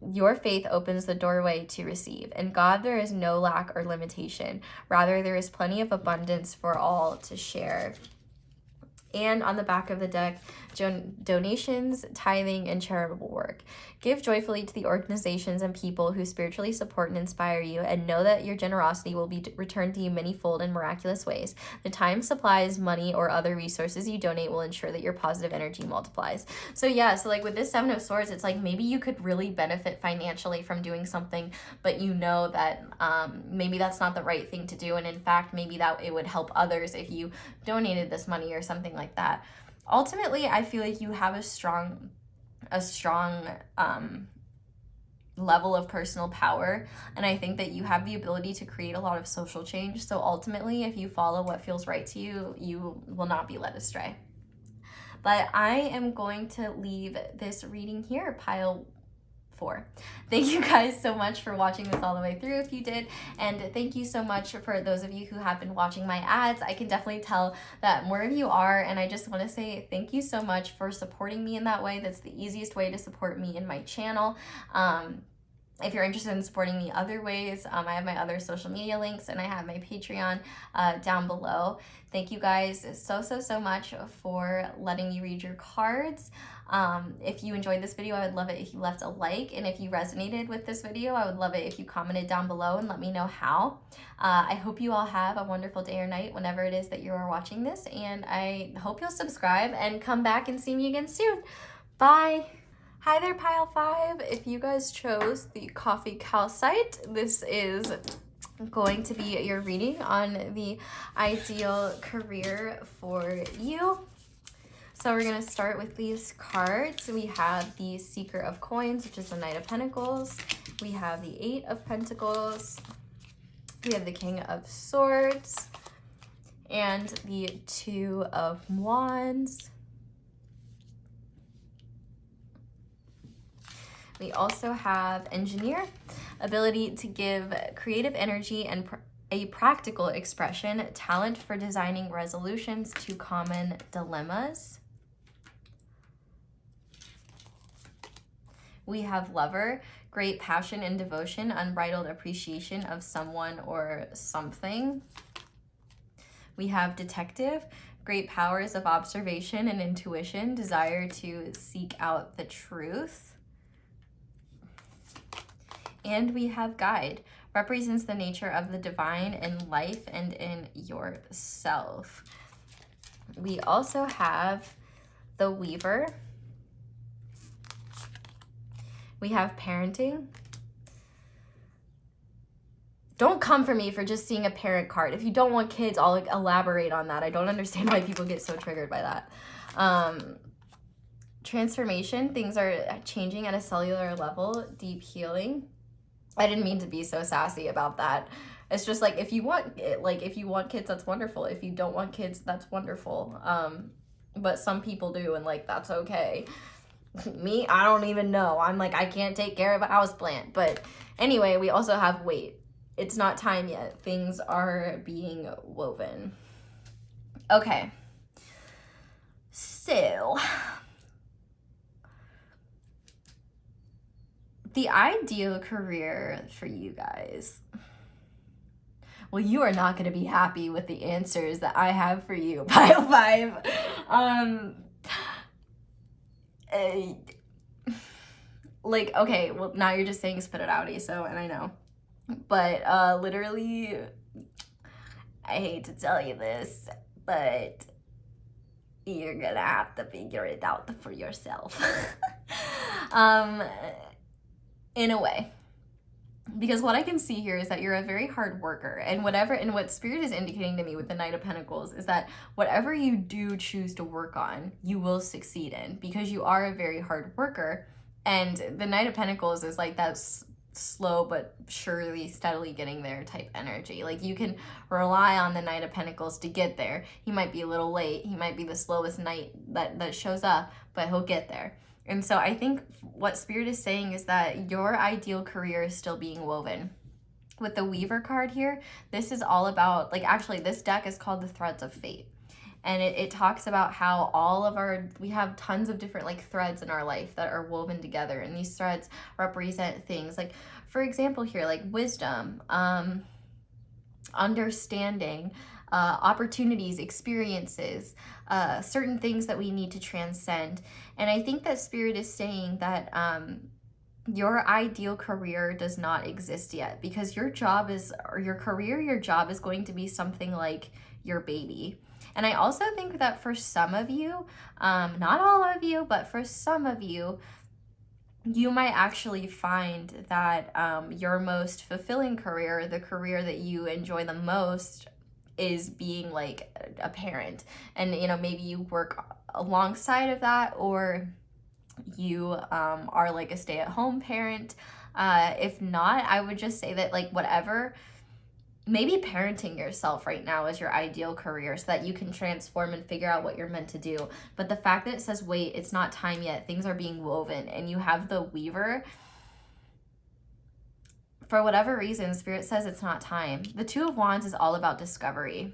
your faith opens the doorway to receive. In God, there is no lack or limitation. Rather, there is plenty of abundance for all to share. And on the back of the deck, donations, tithing, and charitable work. Give joyfully to the organizations and people who spiritually support and inspire you, and know that your generosity will be returned to you manyfold in miraculous ways. The time, supplies, money, or other resources you donate will ensure that your positive energy multiplies. So yeah, so like with this Seven of Swords, it's like maybe you could really benefit financially from doing something, but you know that maybe that's not the right thing to do, and in fact, maybe that it would help others if you donated this money or something like that. Ultimately, I feel like you have a strong level of personal power, and I think that you have the ability to create a lot of social change. So ultimately, if you follow what feels right to you, you will not be led astray. But I am going to leave this reading here, pile 4. Thank you guys so much for watching this all the way through if you did, and thank you so much for those of you who have been watching my ads. I can definitely tell that more of you are, and I just want to say thank you so much for supporting me in that way. That's the easiest way to support me in my channel. If you're interested in supporting me other ways, I have my other social media links, and I have my Patreon down below. Thank you guys so much for letting me read your cards. If you enjoyed this video, I would love it if you left a like, and if you resonated with this video, I would love it if you commented down below and let me know how. I hope you all have a wonderful day or night whenever it is that you are watching this, and I hope you'll subscribe and come back and see me again soon. Bye! Hi there, Pile 5. If you guys chose the Coffee Calcite, this is going to be your reading on the ideal career for you. So we're going to start with these cards. We have the Seeker of Coins, which is the Knight of Pentacles. We have the Eight of Pentacles. We have the King of Swords. And the Two of Wands. We also have Engineer, ability to give creative energy and a practical expression, talent for designing resolutions to common dilemmas. We have Lover, great passion and devotion, unbridled appreciation of someone or something. We have Detective, great powers of observation and intuition, desire to seek out the truth. And we have Guide, represents the nature of the divine in life and in yourself. We also have the Weaver. We have Parenting. Don't come for me for just seeing a parent card. If you don't want kids, I'll elaborate on that. I don't understand why people get so triggered by that. Transformation, things are changing at a cellular level. Deep healing. I didn't mean to be so sassy about that. It's just like, if you want kids, that's wonderful. If you don't want kids, that's wonderful. But some people do, and like, that's okay. Me, I don't even know. I'm like, I can't take care of a houseplant. But anyway, we also have Wait. It's not time yet. Things are being woven. Okay. So the ideal career for you guys. Well, you are not going to be happy with the answers that I have for you, Pile 5. Like, okay, well, now you're just saying spit it outy, so, and I know. But literally, I hate to tell you this, but you're going to have to figure it out for yourself. In a way, because what I can see here is that you're a very hard worker, and what Spirit is indicating to me with the Knight of Pentacles is that whatever you do choose to work on, you will succeed in, because you are a very hard worker. And the Knight of Pentacles is like that slow but surely steadily getting there type energy. Like, you can rely on the Knight of Pentacles to get there. He might be a little late, he might be the slowest knight that shows up, but he'll get there. And so I think what Spirit is saying is that your ideal career is still being woven. With the Weaver card here, this is all about, like, actually this deck is called the Threads of Fate. And it talks about how we have tons of different like threads in our life that are woven together. And these threads represent things like, for example here, like wisdom, understanding, opportunities, experiences, certain things that we need to transcend. And I think that Spirit is saying that your ideal career does not exist yet, because your job is going to be something like your baby. And I also think that for some of you, not all of you, but for some of you, you might actually find that your most fulfilling career, the career that you enjoy the most, is being like a parent. And, you know, maybe you work alongside of that, or you are like a stay-at-home parent. If not, I would just say that, like, whatever, maybe parenting yourself right now is your ideal career so that you can transform and figure out what you're meant to do. But the fact that it says, wait, it's not time yet, things are being woven, and you have the Weaver, for whatever reason, Spirit says it's not time. The Two of Wands is all about discovery.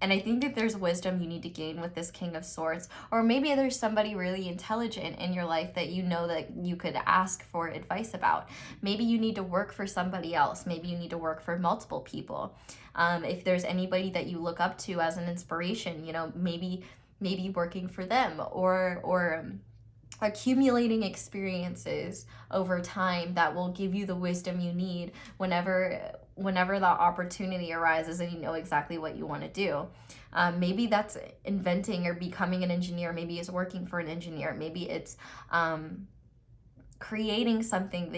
And I think that there's wisdom you need to gain with this King of Swords. Or maybe there's somebody really intelligent in your life that you know that you could ask for advice about. Maybe you need to work for somebody else. Maybe you need to work for multiple people. If there's anybody that you look up to as an inspiration, you know, maybe working for them, or accumulating experiences over time that will give you the wisdom you need whenever that opportunity arises and you know exactly what you want to do. Maybe that's inventing or becoming an engineer. Maybe it's working for an engineer. Maybe it's creating something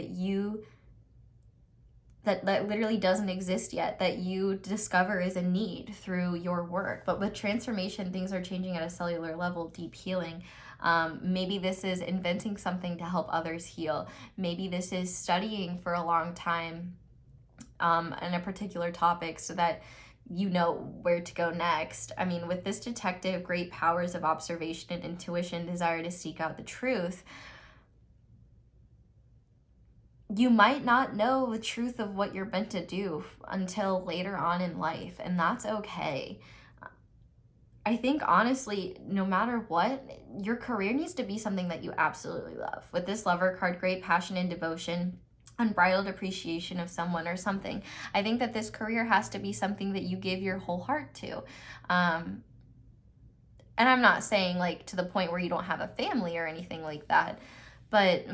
that literally doesn't exist yet, that you discover is a need through your work. But with transformation, things are changing at a cellular level, deep healing. Maybe this is inventing something to help others heal. Maybe this is studying for a long time in a particular topic so that you know where to go next. I mean, with this detective, great powers of observation and intuition, desire to seek out the truth, you might not know the truth of what you're meant to do until later on in life, and that's okay. I think honestly, no matter what, your career needs to be something that you absolutely love. With this Lover card, great passion and devotion, unbridled appreciation of someone or something. I think that this career has to be something that you give your whole heart to. And I'm not saying like to the point where you don't have a family or anything like that, but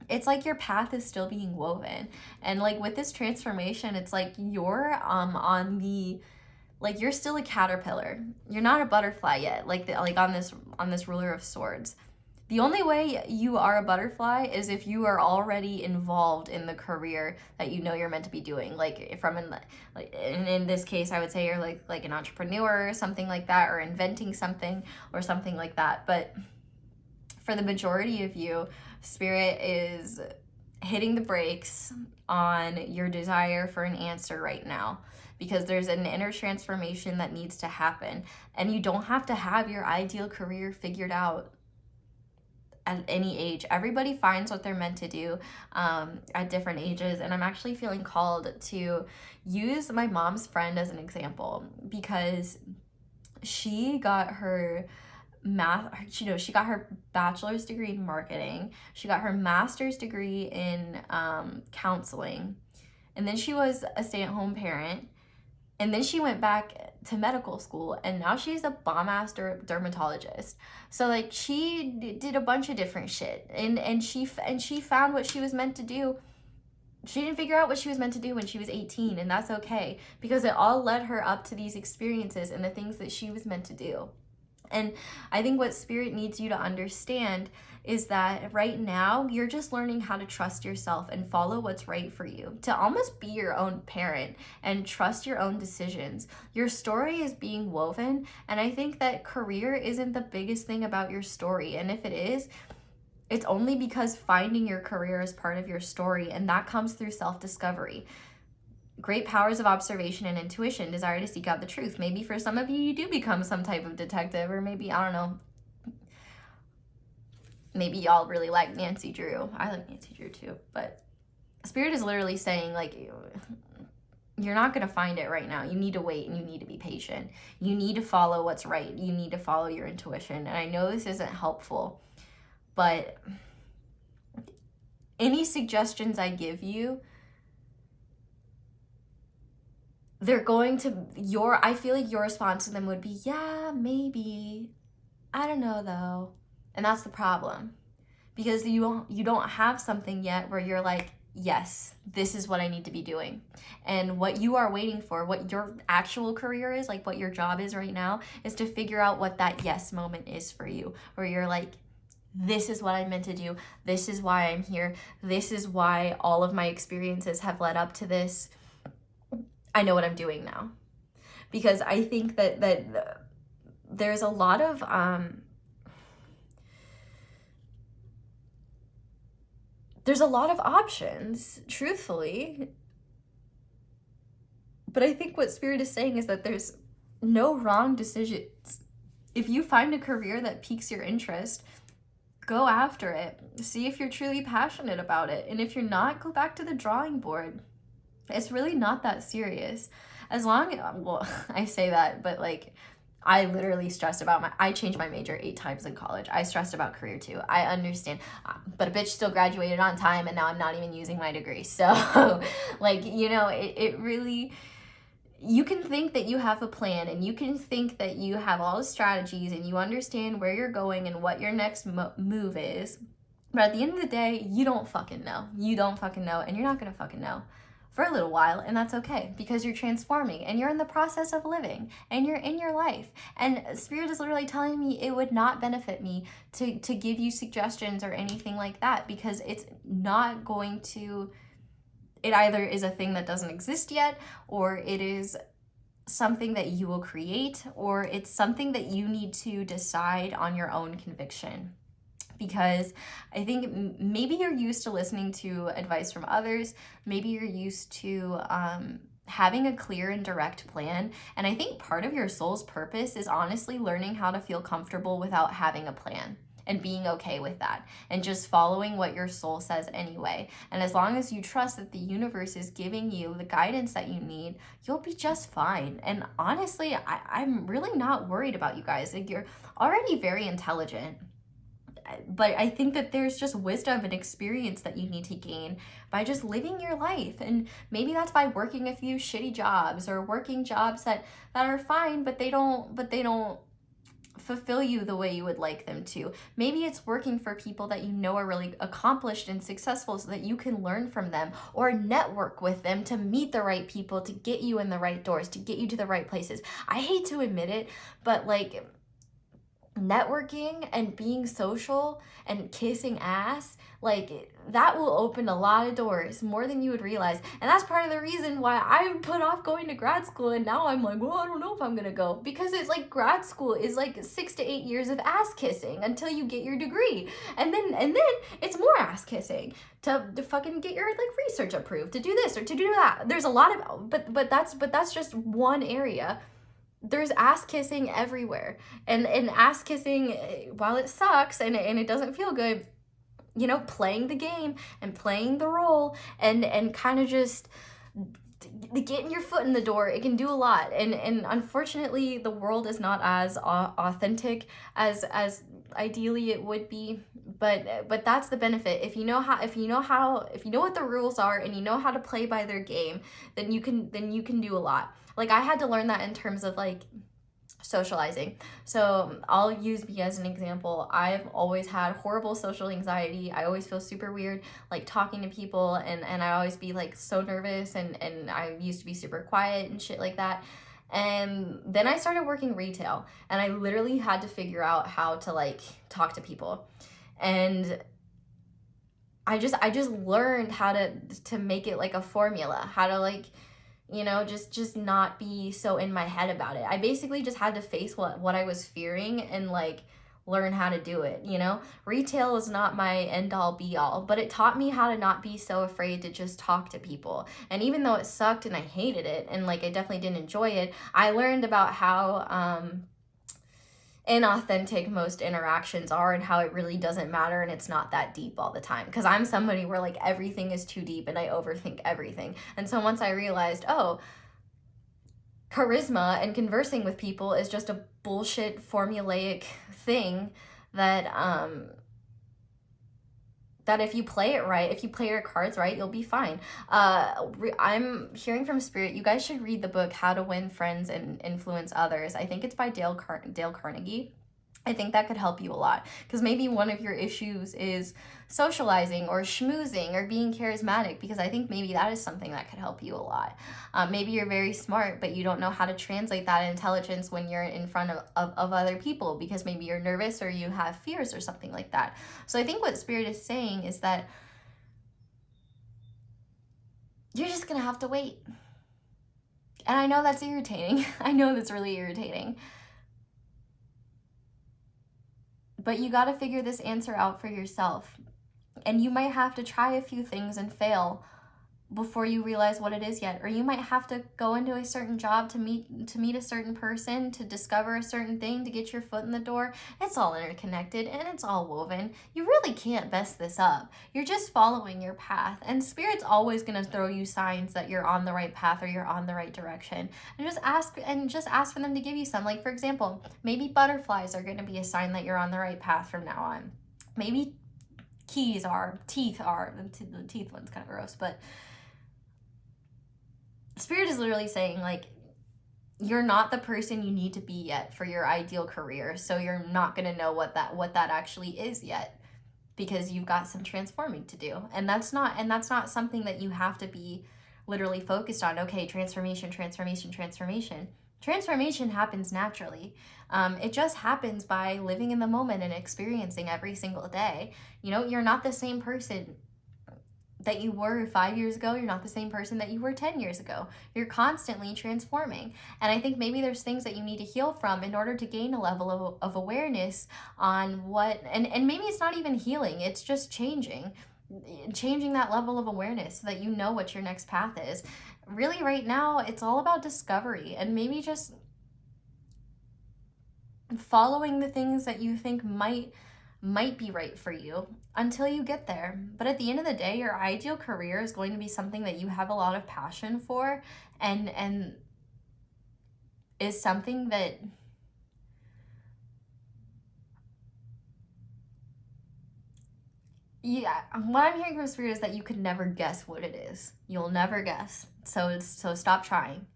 it's like your path is still being woven. And like with this transformation, it's like you're on the, like you're still a caterpillar. You're not a butterfly yet, like on this ruler of swords. The only way you are a butterfly is if you are already involved in the career that you know you're meant to be doing. Like in this case, I would say you're like an entrepreneur or something like that, or inventing something or something like that. But for the majority of you, Spirit is hitting the brakes on your desire for an answer right now, because there's an inner transformation that needs to happen. And you don't have to have your ideal career figured out at any age. Everybody finds what they're meant to do at different ages. And I'm actually feeling called to use my mom's friend as an example, because she got her she got her bachelor's degree in marketing. She got her master's degree in counseling. And then she was a stay-at-home parent. And then she went back to medical school, and now she's a bomb-ass dermatologist. So like she did a bunch of different shit, and she found what she was meant to do. She didn't figure out what she was meant to do when she was 18, and that's okay, because it all led her up to these experiences and the things that she was meant to do. And I think what Spirit needs you to understand is that right now you're just learning how to trust yourself and follow what's right for you, to almost be your own parent and trust your own decisions. Your story is being woven, and I think that career isn't the biggest thing about your story. And if it is, it's only because finding your career is part of your story, and that comes through self-discovery. Great powers of observation and intuition, desire to seek out the truth. Maybe for some of you, you do become some type of detective, or maybe, I don't know, maybe y'all really like Nancy Drew. I like Nancy Drew too, but Spirit is literally saying, like, you're not going to find it right now. You need to wait, and you need to be patient. You need to follow what's right. You need to follow your intuition. And I know this isn't helpful, but any suggestions I give you, they're going to, I feel like your response to them would be, yeah, maybe, I don't know though. And that's the problem, because you don't have something yet where you're like, yes, this is what I need to be doing. And what you are waiting for, what your actual career is, like what your job is right now, is to figure out what that yes moment is for you, where you're like, this is what I'm meant to do. This is why I'm here. This is why all of my experiences have led up to this. I know what I'm doing now. Because I think that there's a lot of options, truthfully. But I think what Spirit is saying is that there's no wrong decisions. If you find a career that piques your interest, go after it. See if you're truly passionate about it. And if you're not, go back to the drawing board. It's really not that serious. as long, well, I say that, but like, I literally stressed about I changed my major 8 times in college. I stressed about career too. I understand, but a bitch still graduated on time and now I'm not even using my degree. So like, you know, it really, you can think that you have a plan and you can think that you have all the strategies and you understand where you're going and what your next move is. But at the end of the day, you don't fucking know. You don't fucking know, and you're not gonna fucking know for a little while, and that's okay because you're transforming and you're in the process of living and you're in your life. And Spirit is literally telling me it would not benefit me to give you suggestions or anything like that, because it's not going to, it either is a thing that doesn't exist yet, or it is something that you will create, or it's something that you need to decide on your own conviction. Because I think maybe you're used to listening to advice from others. Maybe you're used to having a clear and direct plan. And I think part of your soul's purpose is honestly learning how to feel comfortable without having a plan and being okay with that and just following what your soul says anyway. And as long as you trust that the universe is giving you the guidance that you need, you'll be just fine. And honestly, I'm really not worried about you guys. Like, you're already very intelligent. But I think that there's just wisdom and experience that you need to gain by just living your life. And maybe that's by working a few shitty jobs or working jobs that are fine, but they don't fulfill you the way you would like them to. Maybe it's working for people that you know are really accomplished and successful so that you can learn from them or network with them to meet the right people, to get you in the right doors, to get you to the right places. I hate to admit it, but like, networking and being social and kissing ass, like, that will open a lot of doors, more than you would realize. And that's part of the reason why I put off going to grad school, and now I'm like, well, I don't know if I'm gonna go, because it's like grad school is like 6 to 8 years of ass kissing until you get your degree, and then it's more ass kissing to fucking get your like research approved, to do this or to do that. There's a lot of, but that's just one area. There's ass kissing everywhere, and ass kissing, while it sucks and it doesn't feel good, you know, playing the game and playing the role and kind of just getting your foot in the door, it can do a lot. And unfortunately, the world is not as authentic as ideally it would be, but that's the benefit. If you know what the rules are and you know how to play by their game, then you can do a lot. Like, I had to learn that in terms of like socializing. So I'll use me as an example. I've always had horrible social anxiety. I always feel super weird like talking to people, and I always be like so nervous, and I used to be super quiet and shit like that. And then I started working retail, and I literally had to figure out how to like talk to people. And I just learned how to make it like a formula, how to like, you know, just not be so in my head about it. I basically just had to face what I was fearing and like learn how to do it, you know? Retail is not my end all be all, but it taught me how to not be so afraid to just talk to people. And even though it sucked and I hated it and like I definitely didn't enjoy it, I learned about how inauthentic most interactions are and how it really doesn't matter and it's not that deep all the time. Because I'm somebody where like everything is too deep and I overthink everything. And so once I realized, oh, charisma and conversing with people is just a bullshit formulaic thing that that if you play it right, if you play your cards right, you'll be fine. I'm hearing from Spirit, you guys should read the book How to Win Friends and Influence Others. I think it's by Dale Carnegie. I think that could help you a lot, because maybe one of your issues is socializing or schmoozing or being charismatic, because I think maybe that is something that could help you a lot. Maybe you're very smart, but you don't know how to translate that intelligence when you're in front of other people, because maybe you're nervous or you have fears or something like that. So I think what Spirit is saying is that you're just gonna have to wait. And I know that's irritating. I know that's really irritating. But you got to figure this answer out for yourself. And you might have to try a few things and fail before you realize what it is yet. Or you might have to go into a certain job to meet a certain person, to discover a certain thing, to get your foot in the door. It's all interconnected and it's all woven. You really can't mess this up. You're just following your path, and Spirit's always going to throw you signs that you're on the right path or you're on the right direction. And just ask for them to give you some. Like, for example, maybe butterflies are going to be a sign that you're on the right path from now on. Maybe teeth are. The teeth one's kind of gross, but Spirit is literally saying, like, you're not the person you need to be yet for your ideal career, so you're not going to know what that actually is yet, because you've got some transforming to do. And that's not something that you have to be literally focused on. Okay, transformation happens naturally. It just happens by living in the moment and experiencing every single day. You know, you're not the same person that you were 5 years ago. You're not the same person that you were 10 years ago. You're constantly transforming. And I think maybe there's things that you need to heal from in order to gain a level of awareness on what, and maybe it's not even healing, it's just changing that level of awareness so that you know what your next path is. Really, right now, it's all about discovery, and maybe just following the things that you think might be right for you until you get there. But at the end of the day, your ideal career is going to be something that you have a lot of passion for, and is something that what I'm hearing from Spirit is that you could never guess what it is. You'll never guess. So stop trying.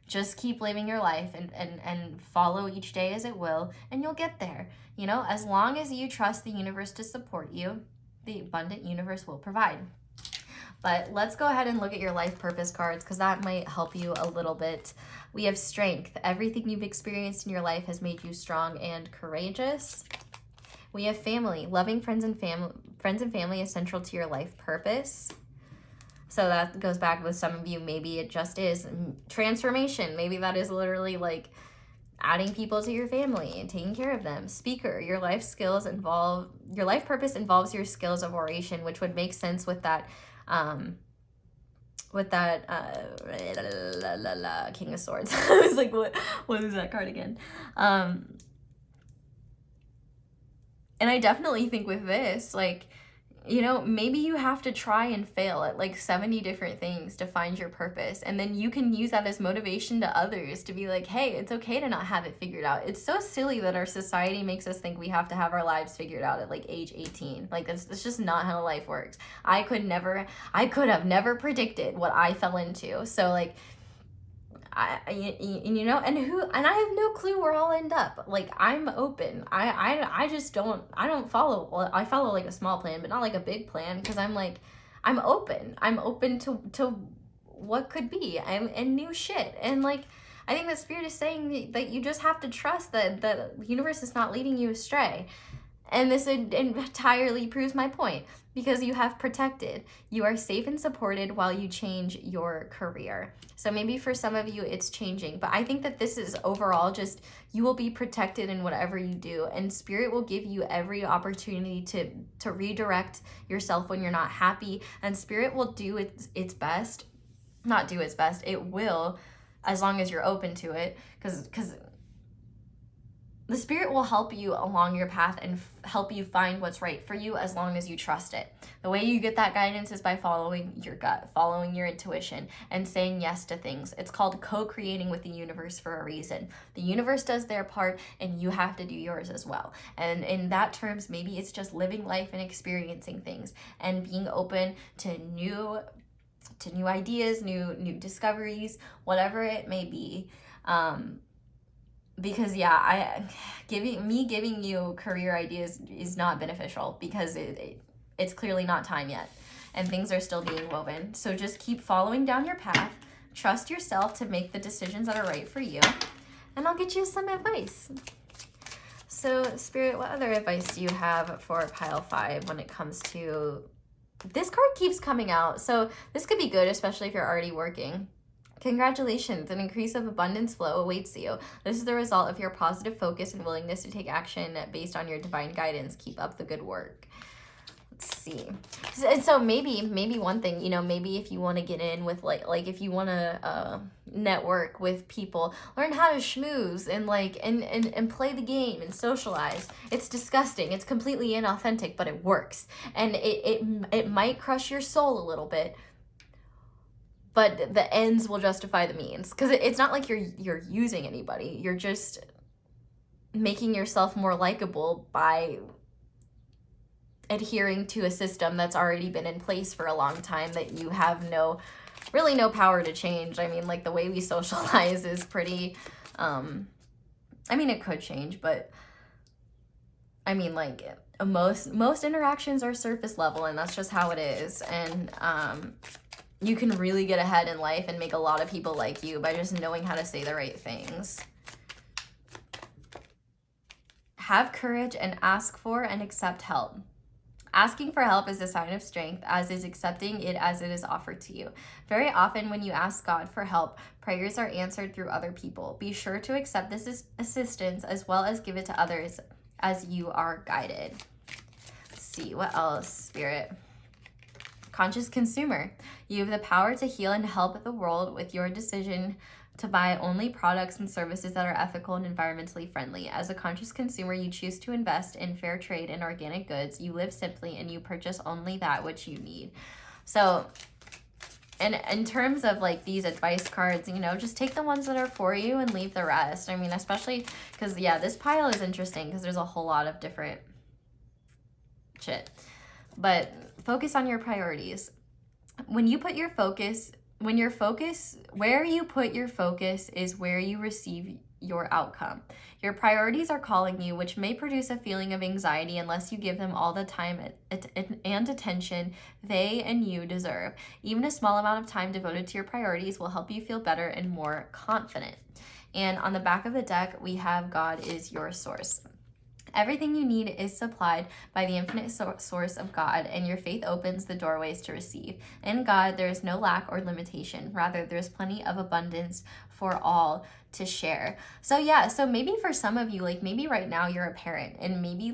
Just keep living your life and follow each day as it will, and you'll get there. You know, as long as you trust the universe to support you, the abundant universe will provide. But let's go ahead and look at your life purpose cards, because that might help you a little bit. We have strength. Everything you've experienced in your life has made you strong and courageous. We have family. Loving friends and family is central to your life purpose. So that goes back with some of you. Maybe it just is transformation. Maybe that is literally like adding people to your family and taking care of them. Speaker, your life purpose involves your skills of oration, which would make sense with that King of Swords. I was like, what was that card again? And I definitely think with this, like, you know, maybe you have to try and fail at like 70 different things to find your purpose. And then you can use that as motivation to others to be like, hey, it's okay to not have it figured out. It's so silly that our society makes us think we have to have our lives figured out at like age 18. Like, that's just not how life works. I could have never predicted what I fell into. So like, you know, and I have no clue where I'll end up. Like, I'm open. I follow like a small plan, but not like a big plan, because I'm open to what could be and new shit. And like, I think the Spirit is saying that you just have to trust that the universe is not leading you astray. And this entirely proves my point, because you have protected. You are safe and supported while you change your career. So maybe for some of you, it's changing. But I think that this is overall just, you will be protected in whatever you do. And Spirit will give you every opportunity to redirect yourself when you're not happy. And Spirit will do its best. Not do its best. It will, as long as you're open to it. Because the Spirit will help you along your path and help you find what's right for you, as long as you trust it. The way you get that guidance is by following your gut, following your intuition, and saying yes to things. It's called co-creating with the universe for a reason. The universe does their part, and you have to do yours as well. And in that terms, maybe it's just living life and experiencing things and being open to new ideas, new discoveries, whatever it may be. Because giving you career ideas is not beneficial, because it's clearly not time yet, and things are still being woven. So just keep following down your path, trust yourself to make the decisions that are right for you, and I'll get you some advice. So Spirit, what other advice do you have for pile 5 when it comes to, this card keeps coming out, so this could be good, especially if you're already working. Congratulations, an increase of abundance flow awaits you. This is the result of your positive focus and willingness to take action based on your divine guidance. Keep up the good work. Let's see. So maybe one thing, you know, maybe if you want to get in with like if you want to network with people, learn how to schmooze and like and play the game and socialize. It's disgusting. It's completely inauthentic, but it works. And it might crush your soul a little bit, but the ends will justify the means, because it's not like you're using anybody. You're just making yourself more likable by adhering to a system that's already been in place for a long time that you have really no power to change. I mean, like, the way we socialize is pretty, I mean, it could change, but I mean, like, most interactions are surface level, and that's just how it is. And you can really get ahead in life and make a lot of people like you by just knowing how to say the right things. Have courage and ask for and accept help. Asking for help is a sign of strength, as is accepting it as it is offered to you. Very often when you ask God for help, prayers are answered through other people. Be sure to accept this assistance as well as give it to others as you are guided. Let's see, what else, Spirit? Conscious consumer. You have the power to heal and help the world with your decision to buy only products and services that are ethical and environmentally friendly. As a conscious consumer, you choose to invest in fair trade and organic goods. You live simply and you purchase only that which you need. So, and in terms of like these advice cards, you know, just take the ones that are for you and leave the rest. I mean, especially because, yeah, this pile is interesting because there's a whole lot of different shit. But focus on your priorities. Where you put your focus is where you receive your outcome. Your priorities are calling you, which may produce a feeling of anxiety unless you give them all the time and attention they and you deserve. Even a small amount of time devoted to your priorities will help you feel better and more confident. And on the back of the deck, we have God is your source. Everything you need is supplied by the infinite source of God, and your faith opens the doorways to receive. In God, there is no lack or limitation. Rather, there's plenty of abundance for all to share. So yeah, so maybe for some of you, like maybe right now you're a parent, and maybe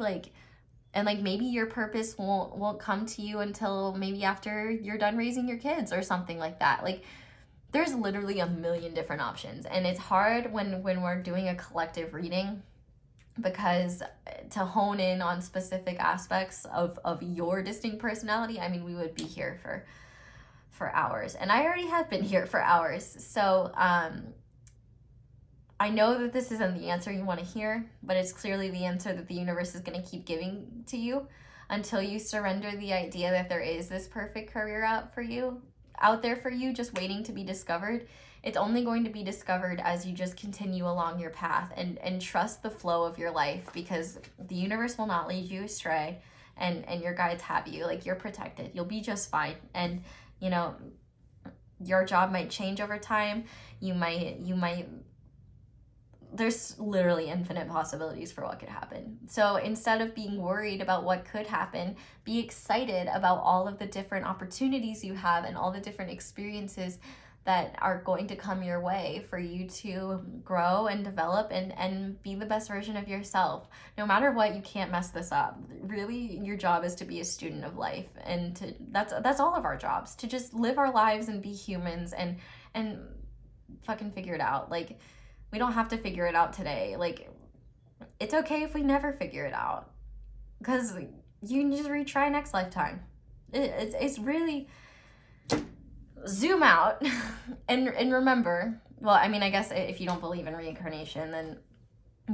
maybe your purpose won't come to you until maybe after you're done raising your kids or something like that. Like, there's literally a million different options, and it's hard when we're doing a collective reading, because to hone in on specific aspects of your distinct personality, I mean, we would be here for hours, and I already have been here for hours. So I know that this isn't the answer you want to hear, but it's clearly the answer that the universe is going to keep giving to you until you surrender the idea that there is this perfect career out there for you just waiting to be discovered. It's only going to be discovered as you just continue along your path and trust the flow of your life, because the universe will not lead you astray, and your guides have you. Like, you're protected. You'll be just fine. And, you know, your job might change over time. You might, there's literally infinite possibilities for what could happen. So instead of being worried about what could happen, be excited about all of the different opportunities you have and all the different experiences that are going to come your way for you to grow and develop and be the best version of yourself. No matter what, you can't mess this up. Really, your job is to be a student of life, and that's all of our jobs, to just live our lives and be humans and fucking figure it out. Like, we don't have to figure it out today. Like, it's okay if we never figure it out, because you can just retry next lifetime. It's really, zoom out and remember, well, I mean, I guess if you don't believe in reincarnation, then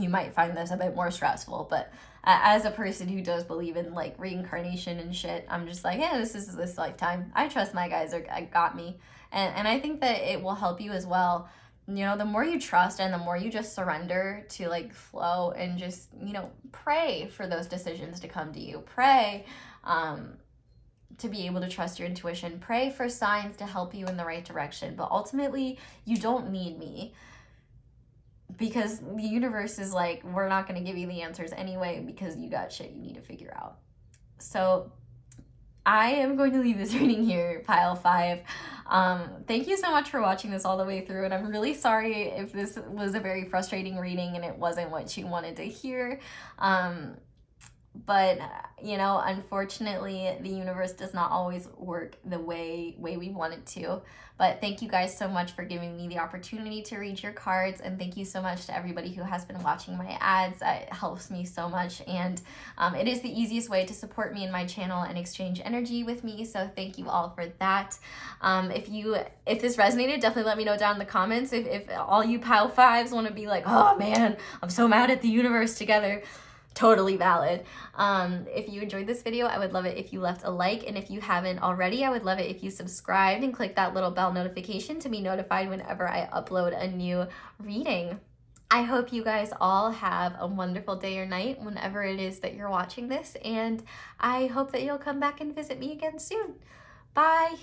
you might find this a bit more stressful, but as a person who does believe in like reincarnation and shit, I'm just like, yeah, this is this lifetime. I trust my guys got me, and I think that it will help you as well. You know, the more you trust and the more you just surrender to like flow and just, you know, pray for those decisions to come to you. Pray to be able to trust your intuition. Pray for signs to help you in the right direction. But ultimately, you don't need me, because the universe is like, we're not going to give you the answers anyway, because you got shit you need to figure out. So I am going to leave this reading here, pile 5. Thank you so much for watching this all the way through, and I'm really sorry if this was a very frustrating reading and it wasn't what you wanted to hear. but you know, unfortunately the universe does not always work the way we want it to. But thank you guys so much for giving me the opportunity to read your cards, and thank you so much to everybody who has been watching my ads. It helps me so much, and it is the easiest way to support me and my channel and exchange energy with me, so thank you all for that. If this resonated, definitely let me know down in the comments. If all you pile fives want to be like, oh man, I'm so mad at the universe together, totally valid. If you enjoyed this video, I would love it if you left a like, and if you haven't already, I would love it if you subscribed and click that little bell notification to be notified whenever I upload a new reading. I hope you guys all have a wonderful day or night whenever it is that you're watching this, and I hope that you'll come back and visit me again soon. Bye!